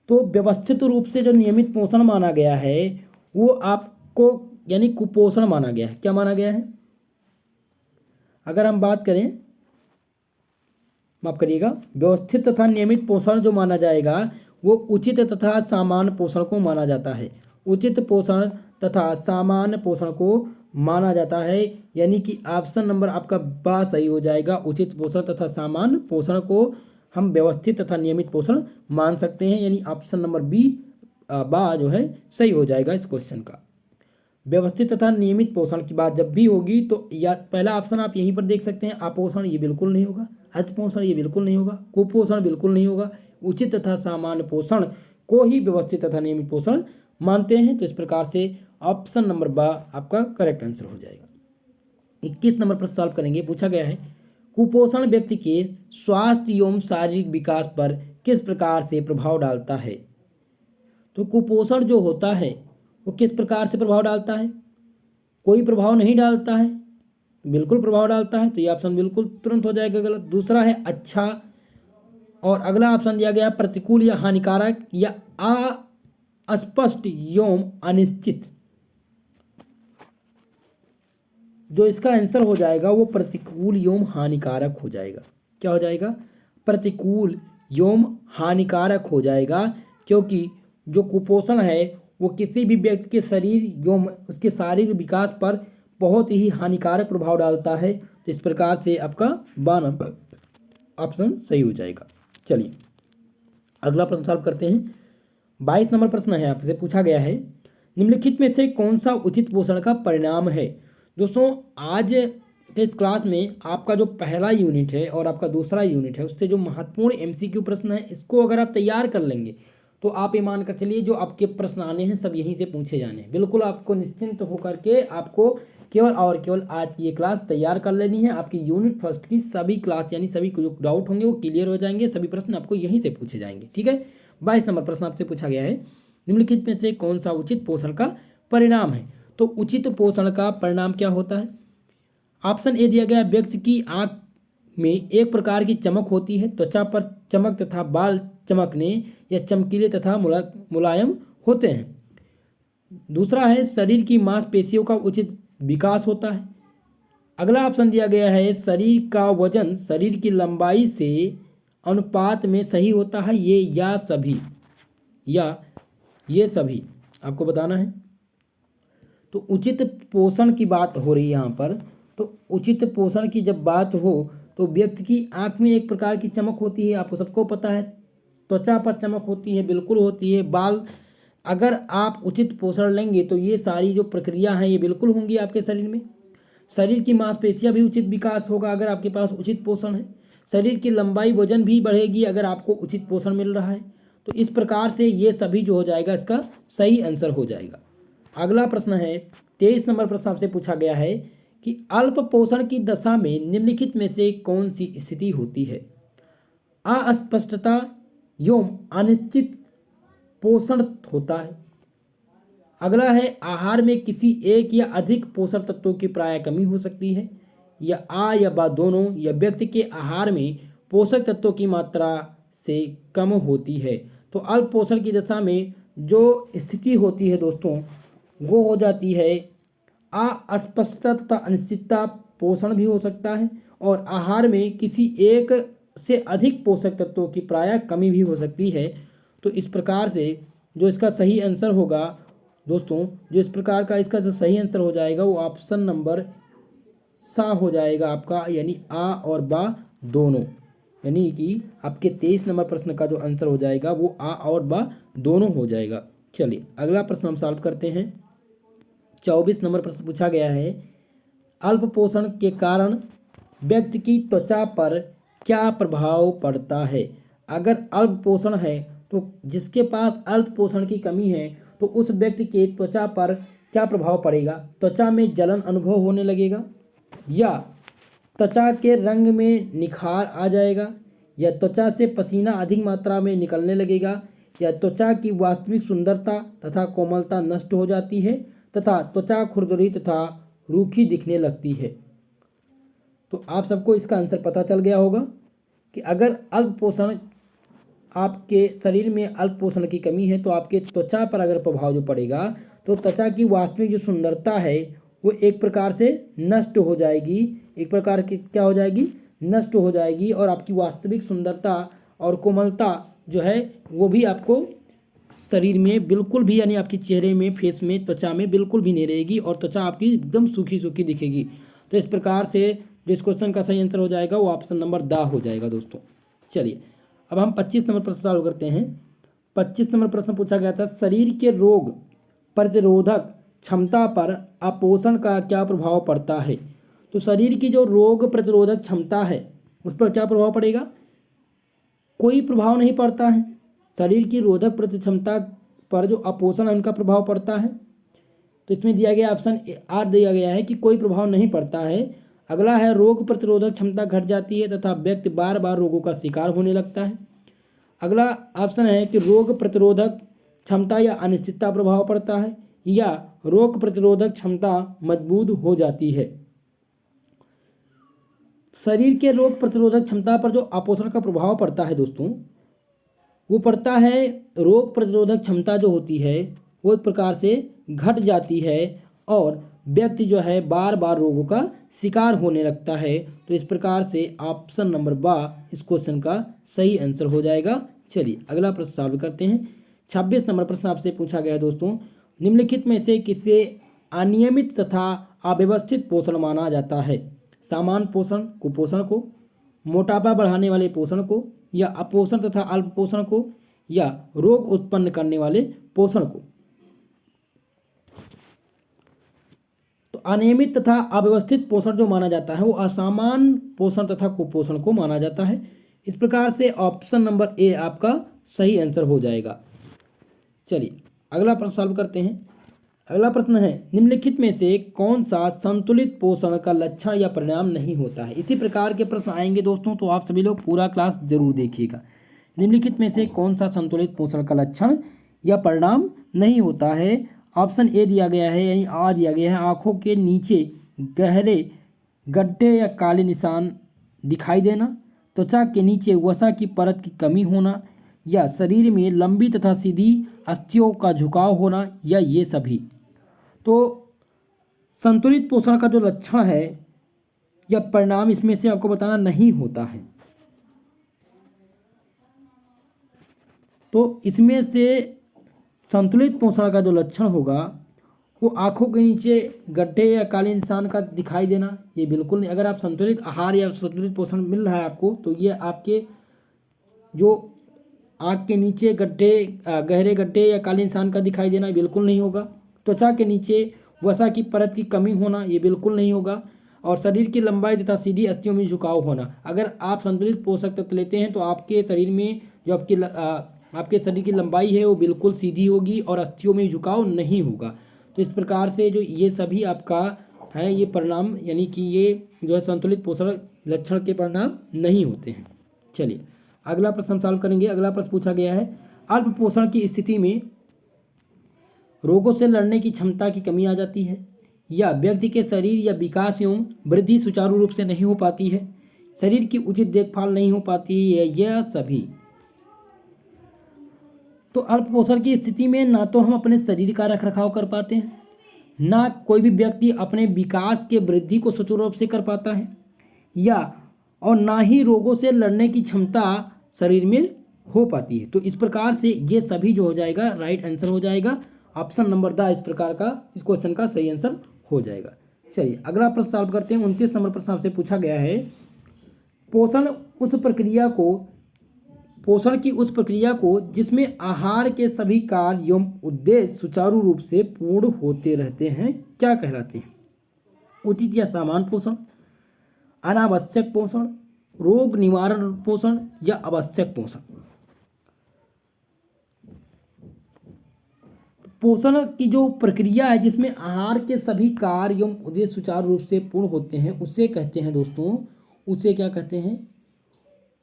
तो व्यवस्थित रूप से जो नियमित पोषण माना गया है वो आपको यानी कुपोषण माना गया है। क्या माना गया है? अगर हम बात करें, माफ करिएगा, व्यवस्थित तथा नियमित पोषण जो माना जाएगा वो उचित तथा सामान्य पोषण को माना जाता है। उचित पोषण तथा सामान्य पोषण को माना जाता है, यानी कि ऑप्शन नंबर आपका बा सही हो जाएगा। उचित पोषण तथा सामान्य पोषण को हम व्यवस्थित तथा नियमित पोषण मान सकते हैं, यानी ऑप्शन नंबर बी बा जो है सही हो जाएगा इस क्वेश्चन का। व्यवस्थित तथा नियमित पोषण की बात जब भी होगी तो या पहला ऑप्शन आप यहीं पर देख सकते हैं, अपोषण ये बिल्कुल नहीं होगा, अति पोषण ये बिल्कुल नहीं होगा, कुपोषण बिल्कुल नहीं होगा, उचित तथा सामान्य पोषण को ही व्यवस्थित तथा नियमित पोषण मानते हैं। तो इस प्रकार से ऑप्शन नंबर बा आपका करेक्ट आंसर हो जाएगा। 21 नंबर प्रश्न सॉल्व करेंगे। पूछा गया है कुपोषण व्यक्ति के स्वास्थ्य एवं शारीरिक विकास पर किस प्रकार से प्रभाव डालता है? तो कुपोषण जो होता है वो किस प्रकार से प्रभाव डालता है? कोई प्रभाव नहीं डालता है, बिल्कुल प्रभाव डालता है। तो ये ऑप्शन बिल्कुल तुरंत हो जाएगा गलत। दूसरा है अच्छा, और अगला ऑप्शन दिया गया प्रतिकूल या हानिकारक या अस्पष्ट एवं अनिश्चित। जो इसका आंसर हो जाएगा वो प्रतिकूल एवं हानिकारक हो जाएगा। क्या हो जाएगा? प्रतिकूल एवं हानिकारक हो जाएगा, क्योंकि जो कुपोषण है वो किसी भी व्यक्ति के शरीर एवं उसके शारीरिक विकास पर बहुत ही हानिकारक प्रभाव डालता है। तो इस प्रकार से आपका बा नंबर ऑप्शन सही हो जाएगा। चलिए अगला प्रश्न सॉल्व करते हैं। 22 नंबर प्रश्न है, आपसे पूछा गया है निम्नलिखित में से कौन सा उचित पोषण का परिणाम है? दोस्तों आज के इस क्लास में आपका जो पहला यूनिट है और आपका दूसरा यूनिट है उससे जो महत्वपूर्ण एमसीक्यू प्रश्न है इसको अगर आप तैयार कर लेंगे तो आप ये मान कर चलिए जो आपके प्रश्न आने हैं सब यहीं से पूछे जाने हैं। बिल्कुल आपको निश्चिंत होकर के आपको केवल और केवल आज की ये क्लास तैयार कर लेनी है। आपकी यूनिट फर्स्ट की सभी क्लास यानी सभी जो डाउट होंगे वो क्लियर हो जाएंगे, सभी प्रश्न आपको यहीं से पूछे जाएंगे। ठीक है। 22 नंबर प्रश्न आपसे पूछा गया है निम्नलिखित में से कौन सा उचित पोषण का परिणाम है? तो उचित पोषण का परिणाम क्या होता है? ऑप्शन ए दिया गया व्यक्ति की आंख में एक प्रकार की चमक होती है, त्वचा पर चमक तथा बाल चमकने या चमकीले तथा मुलायम होते हैं। दूसरा है शरीर की मांसपेशियों का उचित विकास होता है। अगला ऑप्शन दिया गया है शरीर का वजन शरीर की लंबाई से अनुपात में सही होता है। ये या सभी या ये सभी आपको बताना है। तो उचित पोषण की बात हो रही है यहाँ पर। तो उचित पोषण की जब बात हो तो व्यक्ति की आंख में एक प्रकार की चमक होती है, आपको सबको पता है। त्वचा पर चमक होती है, बिल्कुल होती है। बाल, अगर आप उचित पोषण लेंगे तो ये सारी जो प्रक्रिया हैं ये बिल्कुल होंगी आपके शरीर में। शरीर की मांसपेशियां भी उचित विकास होगा अगर आपके पास उचित पोषण है। शरीर की लंबाई वजन भी बढ़ेगी अगर आपको उचित पोषण मिल रहा है। तो इस प्रकार से ये सभी जो हो जाएगा इसका सही आंसर हो जाएगा। अगला प्रश्न है 23 नंबर प्रश्न आपसे पूछा गया है कि अल्प पोषण की दशा में निम्नलिखित में से कौन सी स्थिति होती है? अस्पष्टता एवं अनिश्चित पोषण होता है। अगला है आहार में किसी एक या अधिक पोषक तत्वों की प्राय कमी हो सकती है, या या बा दोनों, या व्यक्ति के आहार में पोषक तत्वों की मात्रा से कम होती है। तो अल्प पोषण की दशा में जो स्थिति होती है दोस्तों वो हो जाती है अस्पष्टता तथा अनिश्चितता। पोषण भी हो सकता है और आहार में किसी एक से अधिक पोषक तत्वों की प्राय कमी भी हो सकती है। तो इस प्रकार से जो इसका सही आंसर होगा दोस्तों, जो इस प्रकार का इसका जो सही आंसर हो जाएगा वो ऑप्शन नंबर सा हो जाएगा आपका, यानी आ और बा दोनों। यानी कि आपके 23 नंबर प्रश्न का जो आंसर हो जाएगा वो आ और बा दोनों हो जाएगा। चलिए अगला प्रश्न हम सॉल्व करते हैं। 24 नंबर प्रश्न पूछा गया है अल्प पोषण के कारण व्यक्ति की त्वचा पर क्या प्रभाव पड़ता है? अगर अल्प पोषण है तो जिसके पास अल्प पोषण की कमी है तो उस व्यक्ति के त्वचा पर क्या प्रभाव पड़ेगा? त्वचा में जलन अनुभव होने लगेगा, या त्वचा के रंग में निखार आ जाएगा, या त्वचा से पसीना अधिक मात्रा में निकलने लगेगा, या त्वचा की वास्तविक सुंदरता तथा कोमलता नष्ट हो जाती है तथा त्वचा खुरदरी तथा रूखी दिखने लगती है। तो आप सबको इसका आंसर पता चल गया होगा कि अगर अल्प पोषण, आपके शरीर में अल्प पोषण की कमी है तो आपके त्वचा पर अगर प्रभाव जो पड़ेगा तो त्वचा की वास्तविक जो सुंदरता है वो एक प्रकार से नष्ट हो जाएगी, एक प्रकार की क्या हो जाएगी, नष्ट हो जाएगी, और आपकी वास्तविक सुंदरता और कोमलता जो है वो भी आपको शरीर में बिल्कुल भी, यानी आपके चेहरे में, फेस में, त्वचा में बिल्कुल भी नहीं रहेगी और त्वचा आपकी एकदम सूखी सूखी दिखेगी। तो इस प्रकार से जो इस क्वेश्चन का सही आंसर हो जाएगा वो ऑप्शन नंबर द हो जाएगा दोस्तों। चलिए अब हम 25 नंबर प्रश्न सॉल्व करते हैं। 25 नंबर प्रश्न पूछा गया था, शरीर के रोग प्रतिरोधक क्षमता पर अपोषण का क्या प्रभाव पड़ता है। तो शरीर की जो रोग प्रतिरोधक क्षमता है उस पर क्या प्रभाव पड़ेगा, कोई प्रभाव नहीं पड़ता है। शरीर की रोधक प्रतिरोधक क्षमता पर जो अपोषण है उनका प्रभाव पड़ता है। तो इसमें दिया गया ऑप्शन आर दिया गया है कि कोई प्रभाव नहीं पड़ता है। अगला है रोग प्रतिरोधक क्षमता घट जाती है तथा व्यक्ति बार बार रोगों का शिकार होने लगता है। अगला ऑप्शन है कि रोग प्रतिरोधक क्षमता या अनिश्चितता प्रभाव पड़ता है, या रोग प्रतिरोधक क्षमता मजबूत हो जाती है। शरीर के रोग प्रतिरोधक क्षमता पर जो अपोषण का प्रभाव पड़ता है दोस्तों, वो पड़ता है, रोग प्रतिरोधक क्षमता जो होती है वो एक प्रकार से घट जाती है और व्यक्ति जो है बार बार रोगों का शिकार होने लगता है। तो इस प्रकार से ऑप्शन नंबर बा इस क्वेश्चन का सही आंसर हो जाएगा। चलिए अगला प्रश्न सॉल्व करते हैं। 26 नंबर प्रश्न आपसे पूछा गया है दोस्तों, निम्नलिखित में से किसे अनियमित तथा अव्यवस्थित पोषण माना जाता है। सामान्य पोषण कुपोषण को, मोटापा बढ़ाने वाले पोषण को, या अपोषण तथा अल्प पोषण को, या रोग उत्पन्न करने वाले पोषण को। तो अनियमित तथा अव्यवस्थित पोषण जो माना जाता है वो असामान्य पोषण तथा कुपोषण को माना जाता है। इस प्रकार से ऑप्शन नंबर ए आपका सही आंसर हो जाएगा। चलिए अगला प्रश्न सॉल्व करते हैं। अगला प्रश्न है, निम्नलिखित में से कौन सा संतुलित पोषण का लक्षण या परिणाम नहीं होता है। इसी प्रकार के प्रश्न आएंगे दोस्तों, तो आप सभी लोग पूरा क्लास जरूर देखिएगा। निम्नलिखित में से कौन सा संतुलित पोषण का लक्षण या परिणाम नहीं होता है। ऑप्शन ए दिया गया है, यानी आ दिया गया है, आँखों के नीचे गहरे गड्ढे या काले निशान दिखाई देना, त्वचा के नीचे वसा की परत की कमी होना, या शरीर में लंबी तथा सीधी अस्थियों का झुकाव होना, या ये सभी। तो संतुलित पोषण का जो लक्षण है या परिणाम इसमें से आपको बताना नहीं होता है। तो इसमें से संतुलित पोषण का जो लक्षण होगा वो आँखों के नीचे गड्ढे या काले निशान का दिखाई देना, ये बिल्कुल नहीं। अगर आप संतुलित आहार या संतुलित पोषण मिल रहा है आपको, तो ये आपके जो आँख के नीचे गड्ढे, गहरे गड्ढे या काले निशान का दिखाई देना बिल्कुल नहीं होगा। त्वचा के नीचे वसा की परत की कमी होना ये बिल्कुल नहीं होगा। और शरीर की लंबाई तथा सीधी अस्थियों में झुकाव होना। अगर आप संतुलित पोषक तत्व लेते हैं तो आपके शरीर में जो आपके शरीर की लंबाई है वो बिल्कुल सीधी होगी और अस्थियों में झुकाव नहीं होगा। तो इस प्रकार से जो ये सभी आपका है ये परिणाम, यानी कि ये जो है संतुलित पोषण लक्षण के परिणाम नहीं होते हैं। चलिए अगला प्रश्न सॉल्व करेंगे। अगला प्रश्न पूछा गया है, अल्प पोषण की स्थिति में रोगों से लड़ने की क्षमता की कमी आ जाती है, या व्यक्ति के शरीर या विकास एवं वृद्धि सुचारू रूप से नहीं हो पाती है, शरीर की उचित देखभाल नहीं हो पाती है, यह सभी। तो अल्प पोषण की स्थिति में ना तो हम अपने शरीर का रखरखाव कर पाते हैं, ना कोई भी व्यक्ति अपने विकास के वृद्धि को सुचारू रूप से कर पाता है, और ना ही रोगों से लड़ने की क्षमता शरीर में हो पाती है। तो इस प्रकार से ये सभी जो हो जाएगा राइट आंसर हो जाएगा। ऑप्शन नंबर द इस प्रकार का इस क्वेश्चन का सही आंसर हो जाएगा। चलिए अगला प्रश्न सॉल्व करते हैं। 29 नंबर प्रश्न आपसे पूछा गया है, पोषण की उस प्रक्रिया को जिसमें आहार के सभी कार्य एवं उद्देश्य सुचारू रूप से पूर्ण होते रहते हैं क्या कहलाते हैं। उचित या सामान्य पोषण, अनावश्यक पोषण, रोग निवारण पोषण, या आवश्यक पोषण। पोषण की जो प्रक्रिया है जिसमें आहार के सभी कार्य एवं उद्देश्य सुचारू रूप से पूर्ण होते हैं उसे कहते हैं दोस्तों, उसे क्या कहते हैं,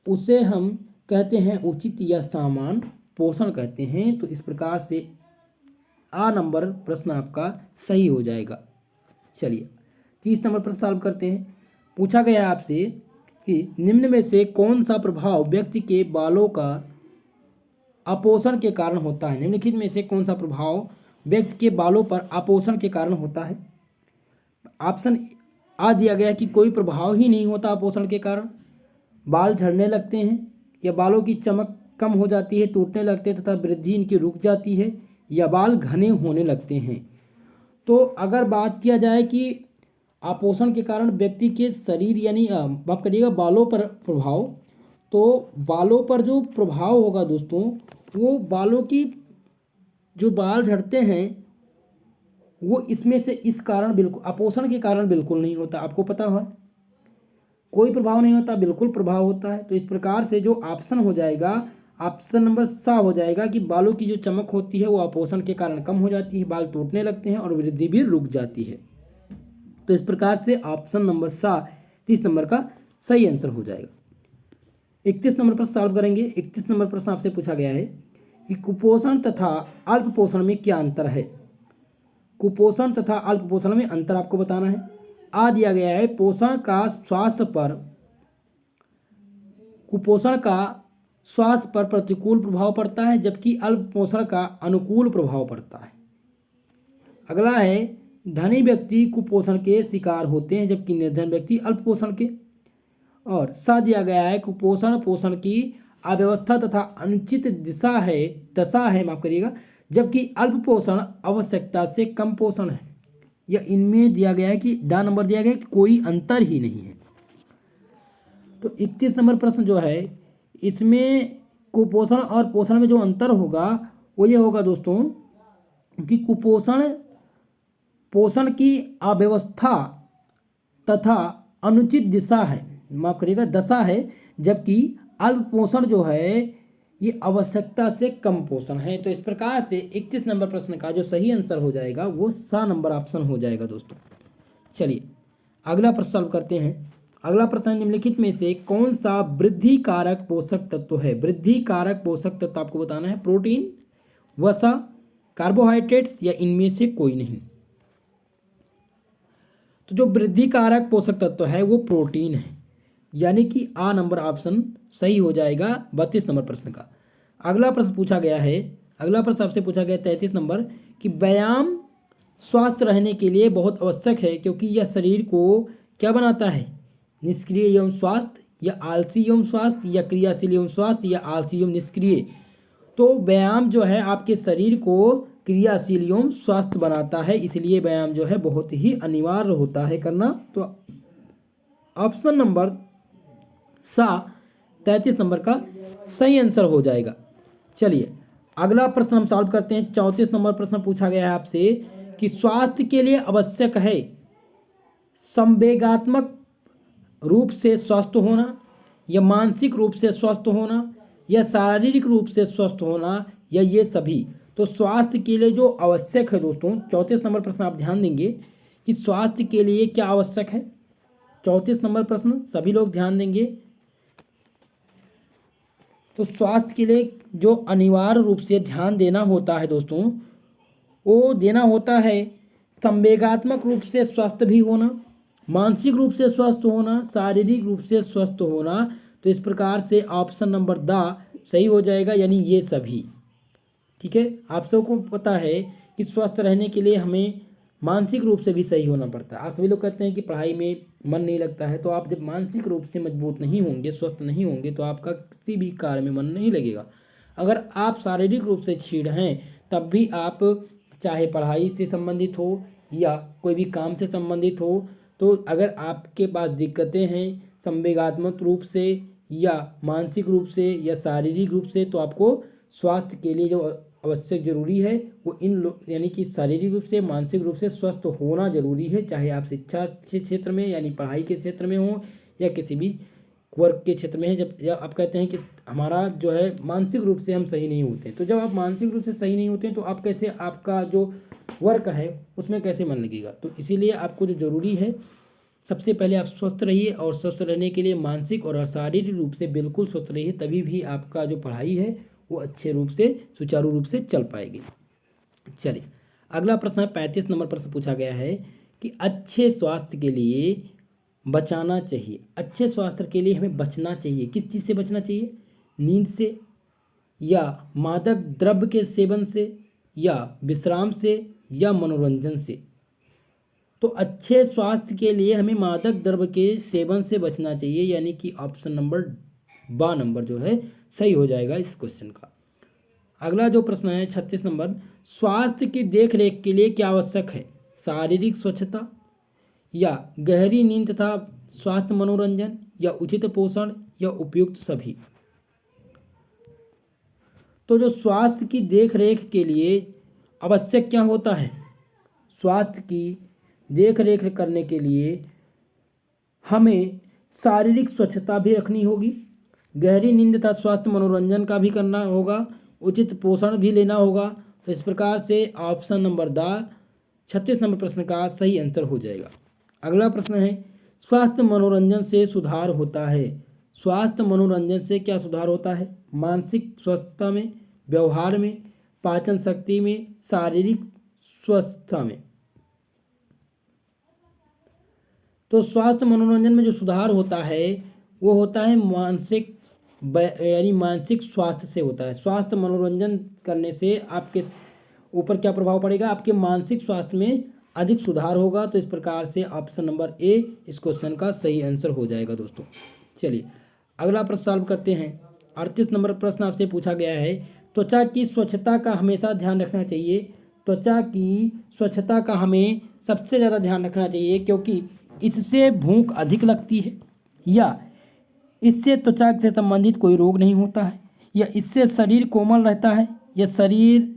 उसे हम कहते हैं उचित या सामान्य पोषण कहते हैं। तो इस प्रकार से आ नंबर प्रश्न आपका सही हो जाएगा। चलिए 30 नंबर प्रश्न सॉल्व करते हैं। पूछा गया है आपसे कि निम्न में से कौन सा प्रभाव व्यक्ति के बालों का अपोषण के कारण होता है। निम्नलिखित में से कौन सा प्रभाव व्यक्ति के बालों पर अपोषण के कारण होता है। ऑप्शन आ दिया गया कि कोई प्रभाव ही नहीं होता अपोषण के कारण, बाल झड़ने लगते हैं या बालों की चमक कम हो जाती है, टूटने लगते हैं तथा वृद्धि इनकी रुक जाती है या बाल घने होने लगते हैं। तो अगर बात किया जाए कि अपोषण के कारण व्यक्ति के शरीर यानी बात करिएगा बालों पर प्रभाव, तो बालों पर जो प्रभाव होगा दोस्तों वो बालों की जो बाल झड़ते हैं वो इसमें से इस कारण बिल्कुल अपोषण के कारण बिल्कुल नहीं होता। आपको पता है कोई प्रभाव नहीं होता, बिल्कुल प्रभाव होता है। तो इस प्रकार से जो ऑप्शन हो जाएगा ऑप्शन नंबर सा हो जाएगा कि बालों की जो चमक होती है वो अपोषण के कारण कम हो जाती है, बाल टूटने लगते हैं और वृद्धि भी रुक जाती है। तो इस प्रकार से ऑप्शन नंबर सा 30 नंबर का सही आंसर हो जाएगा। 31 नंबर प्रश्न सॉल्व करेंगे। 31 नंबर प्रश्न आपसे पूछा गया है कि कुपोषण तथा अल्प पोषण में क्या अंतर है। कुपोषण तथा अल्प पोषण में अंतर आपको बताना है। आ दिया गया है पोषण का स्वास्थ्य पर कुपोषण का स्वास्थ्य पर प्रतिकूल प्रभाव पड़ता है जबकि अल्प पोषण का अनुकूल प्रभाव पड़ता है। अगला है धनी व्यक्ति कुपोषण के शिकार होते हैं जबकि निर्धन व्यक्ति अल्प पोषण के। और सा दिया गया है कुपोषण पोषण की अव्यवस्था तथा अनुचित दशा है माफ करिएगा, जबकि अल्प पोषण आवश्यकता से कम पोषण है। या इनमें दिया गया है कि डा नंबर दिया गया है कि कोई अंतर ही नहीं है। तो 31 नंबर प्रश्न जो है इसमें कुपोषण और पोषण में जो अंतर होगा वो ये होगा दोस्तों कि कुपोषण पोषण की अव्यवस्था तथा अनुचित दिशा है, माफ करिएगा दशा है, जबकि अल्प पोषण जो है ये आवश्यकता से कम पोषण है। तो इस प्रकार से 31 नंबर प्रश्न का जो सही आंसर हो जाएगा वो सा नंबर ऑप्शन हो जाएगा दोस्तों। चलिए अगला प्रश्न सॉल्व करते हैं। अगला प्रश्न निम्नलिखित में से कौन सा वृद्धि कारक पोषक तत्व है। वृद्धि कारक पोषक तत्व आपको बताना है। प्रोटीन, वसा, कार्बोहाइड्रेट्स या इनमें से कोई नहीं। तो जो वृद्धि कारक पोषक तत्व है वो प्रोटीन है, यानी कि आ नंबर ऑप्शन सही हो जाएगा 32 नंबर प्रश्न का। अगला प्रश्न पूछा गया है, अगला प्रश्न आपसे पूछा गया 33 नंबर कि व्यायाम स्वस्थ रहने के लिए बहुत आवश्यक है क्योंकि यह शरीर को क्या बनाता है, निष्क्रिय एवं स्वास्थ्य या आलसी एवं स्वास्थ्य या क्रियाशील एवं स्वास्थ्य या आलसी एवं निष्क्रिय। तो व्यायाम जो है आपके शरीर को क्रियाशील एवं स्वस्थ बनाता है, इसलिए व्यायाम जो है बहुत ही अनिवार्य होता है करना। तो ऑप्शन नंबर सा 33 नंबर का सही आंसर हो जाएगा। चलिए अगला प्रश्न हम सॉल्व करते हैं। 34 नंबर प्रश्न पूछा गया है आपसे कि स्वास्थ्य के लिए आवश्यक है संवेगात्मक रूप से स्वस्थ होना या मानसिक रूप से स्वस्थ होना या शारीरिक रूप से स्वस्थ होना या ये सभी। तो स्वास्थ्य के लिए जो आवश्यक है दोस्तों 34 नंबर प्रश्न आप ध्यान देंगे कि स्वास्थ्य के लिए क्या आवश्यक है। 34 नंबर प्रश्न सभी लोग ध्यान देंगे। तो स्वास्थ्य के लिए जो अनिवार्य रूप से ध्यान देना होता है दोस्तों वो देना होता है संवेगात्मक रूप से स्वस्थ भी होना, मानसिक रूप से स्वस्थ होना, शारीरिक रूप से स्वस्थ होना। तो इस प्रकार से ऑप्शन नंबर दा सही हो जाएगा, यानी ये सभी। ठीक है, आप सबको पता है कि स्वस्थ रहने के लिए हमें मानसिक रूप से भी सही होना पड़ता है। आप सभी लोग कहते हैं कि पढ़ाई में मन नहीं लगता है, तो आप जब मानसिक रूप से मजबूत नहीं होंगे, स्वस्थ नहीं होंगे, तो आपका किसी भी कार्य में मन नहीं लगेगा। अगर आप शारीरिक रूप से क्षीण हैं तब भी आप चाहे पढ़ाई से संबंधित हो या कोई भी काम से संबंधित हो, तो अगर आपके पास दिक्कतें हैं संवेगात्मक रूप से या मानसिक रूप से या शारीरिक रूप से, तो आपको स्वास्थ्य के लिए जो आवश्यक जरूरी है वो यानी कि शारीरिक रूप से मानसिक रूप से स्वस्थ होना जरूरी है। चाहे आप शिक्षा के क्षेत्र में यानी पढ़ाई के क्षेत्र में हो या किसी भी वर्क के क्षेत्र में है। जब आप कहते हैं कि हमारा जो है मानसिक रूप से हम सही नहीं होते, तो जब आप मानसिक रूप से सही नहीं होते तो आप कैसे आपका जो वर्क है उसमें कैसे मन लगेगा। तो इसीलिए आपको जो ज़रूरी है सबसे पहले आप स्वस्थ रहिए, और स्वस्थ रहने के लिए मानसिक और शारीरिक रूप से बिल्कुल स्वस्थ रहिए, तभी भी आपका जो पढ़ाई है वो अच्छे रूप से सुचारू रूप से चल पाएगी। चलिए अगला प्रश्न है 35 नंबर प्रश्न पूछा गया है कि अच्छे स्वास्थ्य के लिए बचाना चाहिए, अच्छे स्वास्थ्य के लिए हमें बचना चाहिए, किस चीज़ से बचना चाहिए? नींद से, या मादक द्रव्य के सेवन से, या विश्राम से, या मनोरंजन से। तो अच्छे स्वास्थ्य के लिए हमें मादक द्रव्य के सेवन से बचना चाहिए, यानी कि ऑप्शन नंबर बा नंबर जो है सही हो जाएगा इस क्वेश्चन का। अगला जो प्रश्न है 36 नंबर, स्वास्थ्य की देखरेख के लिए क्या आवश्यक है? शारीरिक स्वच्छता, या गहरी नींद तथा स्वास्थ्य मनोरंजन, या उचित पोषण, या उपयुक्त सभी। तो जो स्वास्थ्य की देखरेख के लिए आवश्यक क्या होता है? स्वास्थ्य की देखरेख करने के लिए हमें शारीरिक स्वच्छता भी रखनी होगी, गहरी नींद तथा स्वास्थ्य मनोरंजन का भी करना होगा, उचित पोषण भी लेना होगा। तो इस प्रकार से ऑप्शन नंबर द 36 नंबर प्रश्न का सही आंसर हो जाएगा। अगला प्रश्न है, स्वास्थ्य मनोरंजन से सुधार होता है। स्वास्थ्य मनोरंजन से क्या सुधार होता है? मानसिक स्वस्थता में, व्यवहार में, पाचन शक्ति में, शारीरिक स्वस्थता में। तो स्वास्थ्य मनोरंजन में जो सुधार होता है वो होता है मानसिक, यानी मानसिक स्वास्थ्य से होता है। स्वास्थ्य मनोरंजन करने से आपके ऊपर क्या प्रभाव पड़ेगा? आपके मानसिक स्वास्थ्य में अधिक सुधार होगा। तो इस प्रकार से ऑप्शन नंबर ए इस क्वेश्चन का सही आंसर हो जाएगा दोस्तों। चलिए अगला प्रश्न सॉल्व करते हैं। 38 नंबर प्रश्न आपसे पूछा गया है, त्वचा की स्वच्छता का हमेशा ध्यान रखना चाहिए। त्वचा की स्वच्छता का हमें सबसे ज़्यादा ध्यान रखना चाहिए, क्योंकि इससे भूख अधिक लगती है, या इससे त्वचा से संबंधित कोई रोग नहीं होता है, या इससे शरीर कोमल रहता है, या शरीर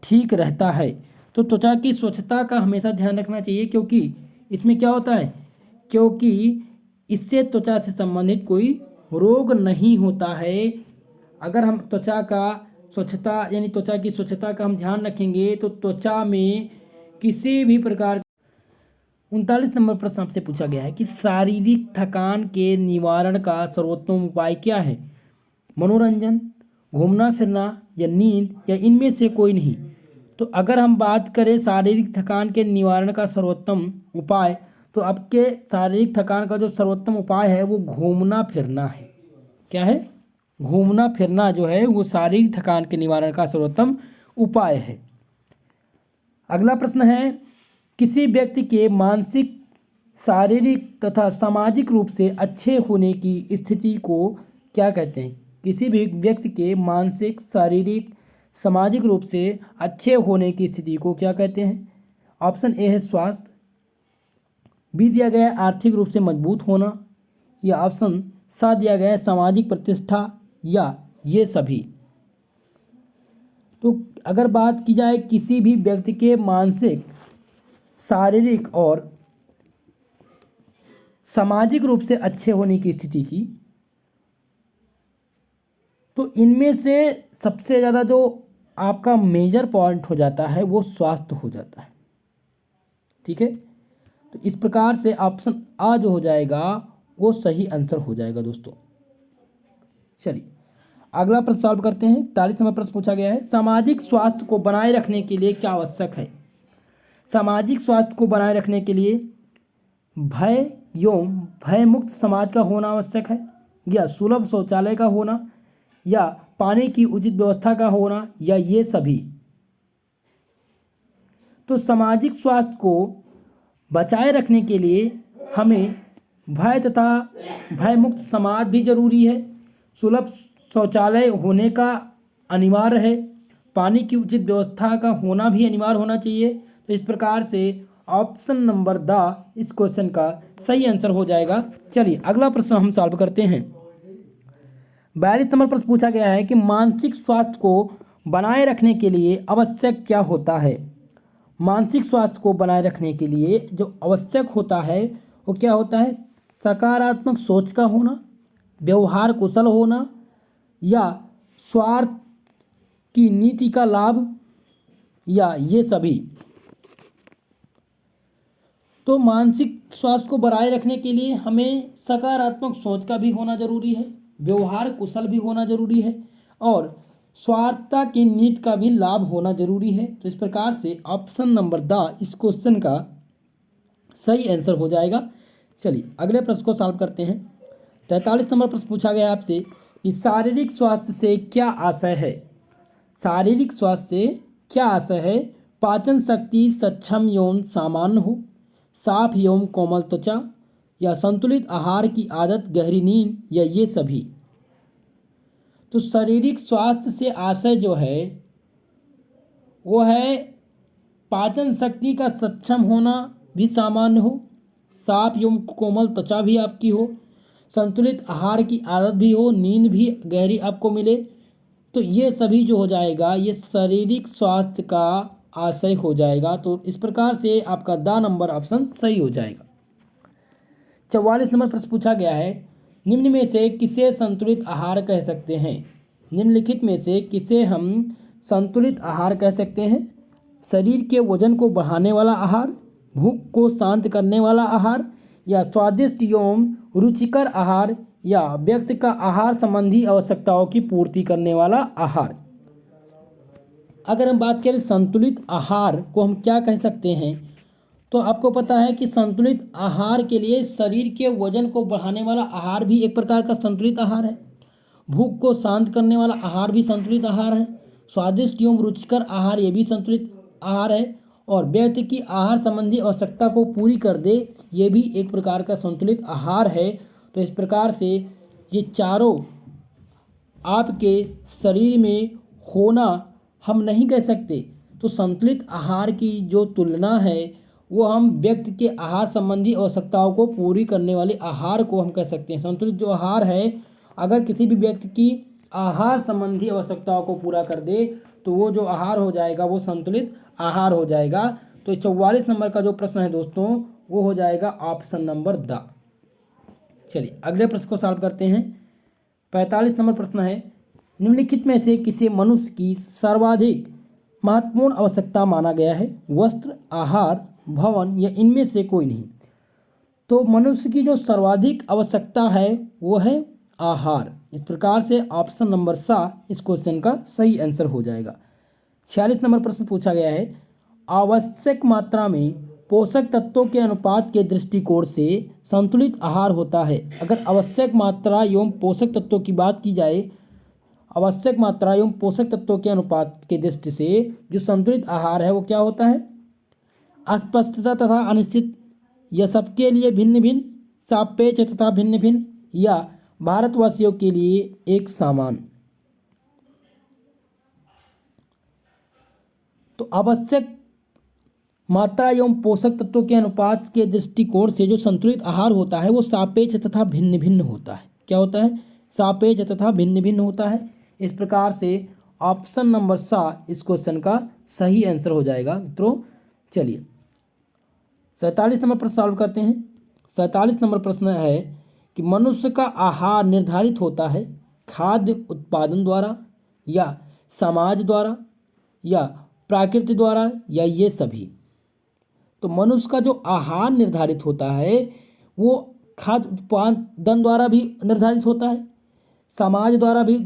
ठीक रहता है। तो त्वचा की स्वच्छता का हमेशा ध्यान रखना चाहिए, क्योंकि इसमें क्या होता है? क्योंकि इससे त्वचा से संबंधित कोई रोग नहीं होता है। अगर हम त्वचा का स्वच्छता यानी त्वचा की स्वच्छता का हम ध्यान रखेंगे तो त्वचा में किसी भी प्रकार। 39 नंबर प्रश्न आपसे पूछा गया है कि शारीरिक थकान के निवारण का सर्वोत्तम उपाय क्या है? मनोरंजन, घूमना फिरना, या नींद, या इनमें से कोई नहीं। तो अगर हम बात करें शारीरिक थकान के निवारण का सर्वोत्तम उपाय, तो आपके शारीरिक थकान का जो सर्वोत्तम उपाय है वो घूमना फिरना है। क्या है? घूमना फिरना जो है वो शारीरिक थकान के निवारण का सर्वोत्तम उपाय है। अगला प्रश्न है, किसी व्यक्ति के मानसिक, शारीरिक तथा सामाजिक रूप से अच्छे होने की स्थिति को क्या कहते हैं? किसी भी व्यक्ति के मानसिक, शारीरिक, सामाजिक रूप से अच्छे होने की स्थिति को क्या कहते हैं? ऑप्शन ए है स्वास्थ्य, बी दिया गया है आर्थिक रूप से मजबूत होना, या ऑप्शन सा दिया गया है सामाजिक प्रतिष्ठा, या ये सभी। तो अगर बात की जाए किसी भी व्यक्ति के मानसिक, शारीरिक और सामाजिक रूप से अच्छे होने की स्थिति की, तो इनमें से सबसे ज़्यादा जो आपका मेजर पॉइंट हो जाता है वो स्वास्थ्य हो जाता है। ठीक है, तो इस प्रकार से ऑप्शन आ जो हो जाएगा वो सही आंसर हो जाएगा दोस्तों। चलिए अगला प्रश्न सॉल्व करते हैं। 41 नंबर प्रश्न पूछा गया है, सामाजिक स्वास्थ्य को बनाए रखने के लिए क्या आवश्यक है? सामाजिक स्वास्थ्य को बनाए रखने के लिए भय एवं भय मुक्त समाज का होना आवश्यक है, या सुलभ शौचालय का होना, या पानी की उचित व्यवस्था का होना, या ये सभी। तो सामाजिक स्वास्थ्य को बचाए रखने के लिए हमें भय तथा भय मुक्त समाज भी जरूरी है, सुलभ शौचालय होने का अनिवार्य है, पानी की उचित व्यवस्था का होना भी अनिवार्य होना चाहिए। तो इस प्रकार से ऑप्शन नंबर द इस क्वेश्चन का सही आंसर हो जाएगा। चलिए अगला प्रश्न हम सॉल्व करते हैं। 42 नंबर प्रश्न पूछा गया है कि मानसिक स्वास्थ्य को बनाए रखने के लिए आवश्यक क्या होता है? मानसिक स्वास्थ्य को बनाए रखने के लिए जो आवश्यक होता है वो क्या होता है? सकारात्मक सोच का होना, व्यवहार कुशल होना, या स्वार्थ की नीति का लाभ, या ये सभी। तो मानसिक स्वास्थ्य को बनाए रखने के लिए हमें सकारात्मक सोच का भी होना जरूरी है, व्यवहार कुशल भी होना जरूरी है, और स्वार्थता की नीति का भी लाभ होना जरूरी है। तो इस प्रकार से ऑप्शन नंबर द इस क्वेश्चन का सही आंसर हो जाएगा। चलिए अगले प्रश्न को सॉल्व करते हैं। 43 नंबर प्रश्न पूछा गया आपसे कि शारीरिक स्वास्थ्य से क्या आशय है। शारीरिक स्वास्थ्य से क्या आशय है। पाचन शक्ति सक्षम एवं सामान्य हो, साफ एवं कोमल त्वचा, या संतुलित आहार की आदत, गहरी नींद, या ये सभी। तो शारीरिक स्वास्थ्य से आशय जो है वो है पाचन शक्ति का सक्षम होना भी सामान्य हो, साफ एवं कोमल त्वचा भी आपकी हो, संतुलित आहार की आदत भी हो, नींद भी गहरी आपको मिले। तो ये सभी जो हो जाएगा ये शारीरिक स्वास्थ्य का आशय हो जाएगा। तो इस प्रकार से आपका द नंबर ऑप्शन सही हो जाएगा। 44 नंबर प्रश्न पूछा गया है, निम्न में से किसे संतुलित आहार कह सकते हैं। निम्नलिखित में से किसे हम संतुलित आहार कह सकते हैं। शरीर के वजन को बढ़ाने वाला आहार, भूख को शांत करने वाला आहार, या स्वादिष्ट एवं रुचिकर आहार, या व्यक्ति का आहार संबंधी आवश्यकताओं की पूर्ति करने वाला आहार। अगर हम बात करें संतुलित आहार को हम क्या कह सकते हैं, तो आपको पता है कि संतुलित आहार के लिए शरीर के वजन को बढ़ाने वाला आहार भी एक प्रकार का संतुलित आहार है, भूख को शांत करने वाला आहार भी संतुलित आहार है, स्वादिष्ट एवं रुचिकर आहार ये भी संतुलित आहार है, और व्यक्ति की आहार संबंधी आवश्यकता को पूरी कर दे ये भी एक प्रकार का संतुलित आहार है। तो इस प्रकार से ये चारों आपके शरीर में होना हम नहीं कह सकते। तो संतुलित आहार की जो तुलना है वो हम व्यक्ति के आहार संबंधी आवश्यकताओं को पूरी करने वाले आहार को हम कह सकते हैं। संतुलित जो आहार है अगर किसी भी व्यक्ति की आहार संबंधी आवश्यकताओं को पूरा कर दे तो वो जो आहार हो जाएगा वो संतुलित आहार हो जाएगा। तो 44 नंबर का जो प्रश्न है दोस्तों वो हो जाएगा ऑप्शन नंबर द। चलिए अगले प्रश्न को सॉल्व करते हैं। 45 नंबर प्रश्न है, निम्नलिखित में से किसे मनुष्य की सर्वाधिक महत्वपूर्ण आवश्यकता माना गया है। वस्त्र, आहार, भवन, या इनमें से कोई नहीं। तो मनुष्य की जो सर्वाधिक आवश्यकता है वो है आहार। इस प्रकार से ऑप्शन नंबर सा इस क्वेश्चन का सही आंसर हो जाएगा। 46 नंबर प्रश्न पूछा गया है, आवश्यक मात्रा में पोषक तत्वों के अनुपात के दृष्टिकोण से संतुलित आहार होता है। अगर आवश्यक मात्रा एवं पोषक तत्वों की बात की जाए, आवश्यक मात्रा एवं पोषक तत्वों के अनुपात के दृष्टि से जो संतुलित आहार है वो क्या होता है। अस्पष्टता तथा अनिश्चित, या सबके लिए भिन्न भिन्न, सापेक्ष तथा भिन्न भिन्न, या भारतवासियों के लिए एक समान। तो आवश्यक मात्रा एवं पोषक तत्वों के अनुपात के दृष्टिकोण से जो संतुलित आहार होता है वो सापेक्ष तथा भिन्न भिन्न होता है। क्या होता है, सापेक्ष तथा भिन्न भिन्न होता है। इस प्रकार से ऑप्शन नंबर सा इस क्वेश्चन का सही आंसर हो जाएगा मित्रों। चलिए 47 नंबर प्रश्न सॉल्व करते हैं। 47 नंबर प्रश्न है कि मनुष्य का आहार निर्धारित होता है खाद्य उत्पादन द्वारा, या समाज द्वारा, या प्रकृति द्वारा, या ये सभी। तो मनुष्य का जो आहार निर्धारित होता है वो खाद्य उत्पादन द्वारा भी निर्धारित होता है, समाज द्वारा भी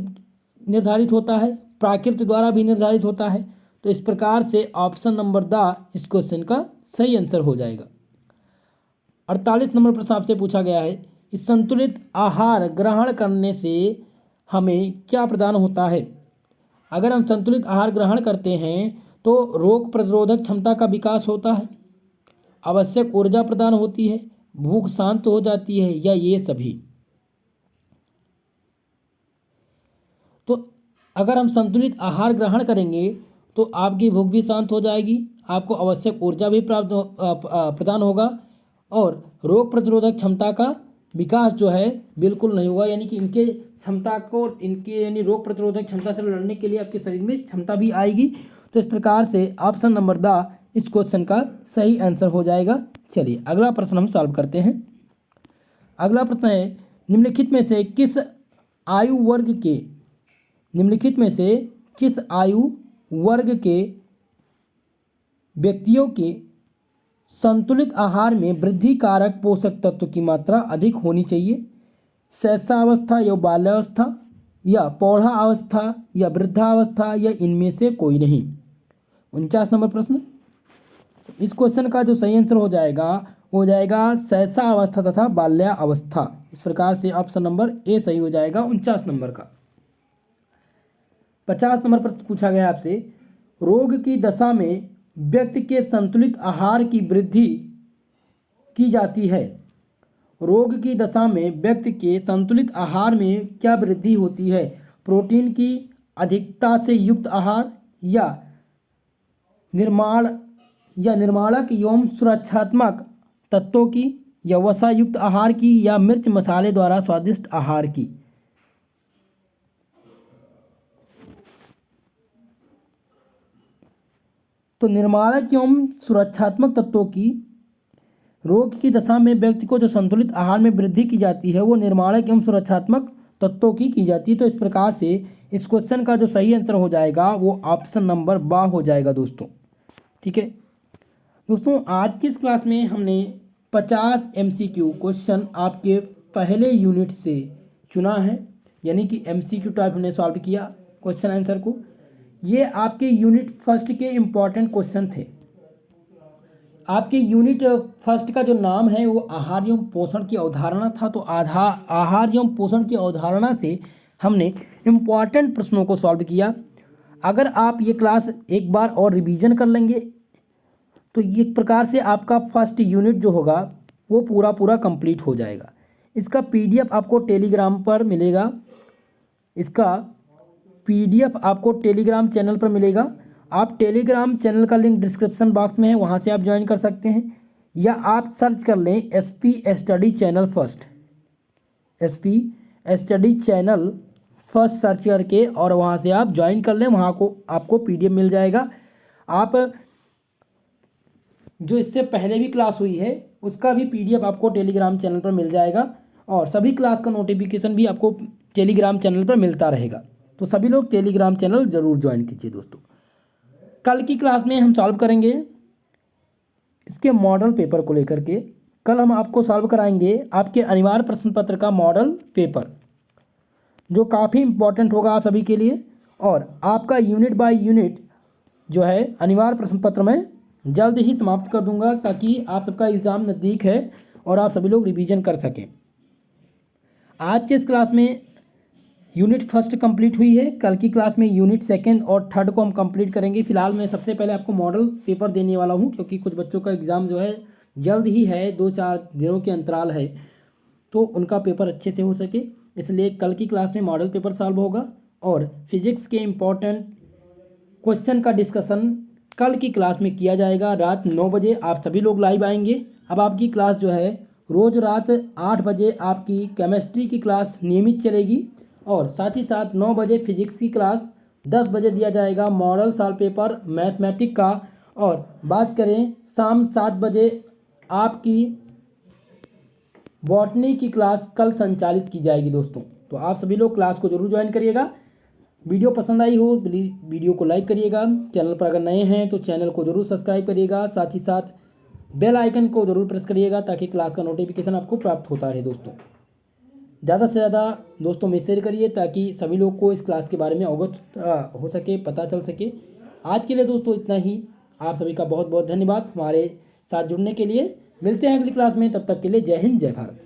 निर्धारित होता है, प्रकृति द्वारा भी निर्धारित होता है। तो इस प्रकार से ऑप्शन नंबर द इस क्वेश्चन का सही आंसर हो जाएगा। 48 नंबर प्रश्न आपसे पूछा गया है कि संतुलित आहार ग्रहण करने से हमें क्या प्रदान होता है। अगर हम संतुलित आहार ग्रहण करते हैं तो रोग प्रतिरोधक क्षमता का विकास होता है, आवश्यक ऊर्जा प्रदान होती है, भूख शांत हो जाती है, या ये सभी। तो अगर हम संतुलित आहार ग्रहण करेंगे तो आपकी भूख भी शांत हो जाएगी, आपको आवश्यक ऊर्जा भी प्रदान होगा, और रोग प्रतिरोधक क्षमता का विकास जो है बिल्कुल नहीं होगा। यानी कि इनके क्षमता को इनके यानी रोग प्रतिरोधक क्षमता से लड़ने के लिए आपके शरीर में क्षमता भी आएगी। तो इस प्रकार से ऑप्शन नंबर द इस क्वेश्चन का सही आंसर हो जाएगा। चलिए अगला प्रश्न हम सॉल्व करते हैं। अगला प्रश्न है, निम्नलिखित में से किस आयु वर्ग के व्यक्तियों के संतुलित आहार में वृद्धि कारक पोषक तत्व की मात्रा अधिक होनी चाहिए। शैशवावस्था या बाल्यावस्था, या प्रौढ़ावस्था या वृद्धावस्था या इनमें से कोई नहीं। 49 नंबर प्रश्न, इस क्वेश्चन का जो सही आंसर हो जाएगा शैशवावस्था तथा बाल्यावस्था। इस प्रकार से ऑप्शन नंबर ए सही हो जाएगा 49 नंबर का। 50 नंबर प्रश्न पूछा गया आपसे, रोग की दशा में व्यक्ति के संतुलित आहार की वृद्धि की जाती है। रोग की दशा में व्यक्ति के संतुलित आहार में क्या वृद्धि होती है? प्रोटीन की अधिकता से युक्त आहार या निर्माणक एवं सुरक्षात्मक तत्वों की या वसा युक्त आहार की या मिर्च मसाले द्वारा स्वादिष्ट आहार की। तो निर्माणक एवं सुरक्षात्मक तत्वों की रोग की दशा में व्यक्ति को जो संतुलित आहार में वृद्धि की जाती है वो निर्माणक एवं सुरक्षात्मक तत्वों की जाती है। तो इस प्रकार से इस क्वेश्चन का जो सही आंसर हो जाएगा वो ऑप्शन नंबर बा हो जाएगा दोस्तों। ठीक है दोस्तों, आज की इस क्लास में हमने 50 MCQ क्वेश्चन आपके पहले यूनिट से चुना है, यानी कि MCQ टाइप हमने सॉल्व किया क्वेश्चन आंसर को। ये आपके यूनिट फर्स्ट के इम्पॉर्टेंट क्वेश्चन थे। आपके यूनिट फर्स्ट का जो नाम है वो आहार एवं पोषण की अवधारणा था। तो आहार एवं पोषण की अवधारणा से हमने इम्पॉर्टेंट प्रश्नों को सॉल्व किया। अगर आप ये क्लास एक बार और रिवीजन कर लेंगे तो एक प्रकार से आपका फर्स्ट यूनिट जो होगा वो पूरा कंप्लीट हो जाएगा। इसका PDF आपको टेलीग्राम पर मिलेगा, इसका PDF आपको टेलीग्राम चैनल पर मिलेगा। आप टेलीग्राम चैनल का लिंक डिस्क्रिप्शन बॉक्स में है, वहाँ से आप ज्वाइन कर सकते हैं, या आप सर्च कर लें SP study channel first, SP study channel first search करके और वहाँ से आप ज्वाइन कर लें। वहाँ को आपको PDF मिल जाएगा। आप जो इससे पहले भी क्लास हुई है उसका भी PDF आपको टेलीग्राम चैनल पर मिल जाएगा और सभी क्लास का नोटिफिकेशन भी आपको टेलीग्राम चैनल पर मिलता रहेगा। तो सभी लोग टेलीग्राम चैनल ज़रूर ज्वाइन कीजिए दोस्तों। कल की क्लास में हम सॉल्व करेंगे इसके मॉडल पेपर को लेकर के। कल हम आपको सॉल्व कराएंगे आपके अनिवार्य प्रश्न पत्र का मॉडल पेपर, जो काफ़ी इम्पोर्टेंट होगा आप सभी के लिए। और आपका यूनिट बाय यूनिट जो है अनिवार्य प्रश्न पत्र में जल्द ही समाप्त कर दूंगा, ताकि आप सबका एग्ज़ाम नज़दीक है और आप सभी लोग रिवीजन कर सकें। आज के इस क्लास में यूनिट फर्स्ट कंप्लीट हुई है। कल की क्लास में यूनिट सेकंड और थर्ड को हम कंप्लीट करेंगे। फिलहाल मैं सबसे पहले आपको मॉडल पेपर देने वाला हूं, क्योंकि कुछ बच्चों का एग्ज़ाम जो है जल्द ही है, 2-4 दिनों के अंतराल है, तो उनका पेपर अच्छे से हो सके इसलिए कल की क्लास में मॉडल पेपर सॉल्व होगा। और फिजिक्स के इम्पॉर्टेंट क्वेश्चन का डिस्कशन कल की क्लास में किया जाएगा। रात 9 बजे आप सभी लोग लाइव आएंगे। अब आपकी क्लास जो है रोज़ रात 8 बजे आपकी केमिस्ट्री की क्लास नियमित चलेगी और साथ ही साथ 9 बजे फिजिक्स की क्लास, 10 बजे दिया जाएगा मॉडल सॉल्व पेपर मैथमेटिक का। और बात करें शाम 7 बजे आपकी बॉटनी की क्लास कल संचालित की जाएगी दोस्तों। तो आप सभी लोग क्लास को जरूर ज्वाइन करिएगा। वीडियो पसंद आई हो वीडियो को लाइक करिएगा। चैनल पर अगर नए हैं तो चैनल को जरूर सब्सक्राइब करिएगा, साथ ही साथ बेल आइकन को जरूर प्रेस करिएगा ताकि क्लास का नोटिफिकेशन आपको प्राप्त होता रहे दोस्तों। ज़्यादा से ज़्यादा दोस्तों में शेयर करिए ताकि सभी लोग को इस क्लास के बारे में अवगत हो सके, पता चल सके। आज के लिए दोस्तों इतना ही। आप सभी का बहुत बहुत धन्यवाद हमारे साथ जुड़ने के लिए। मिलते हैं अगली क्लास में, तब तक के लिए जय हिंद जय भारत।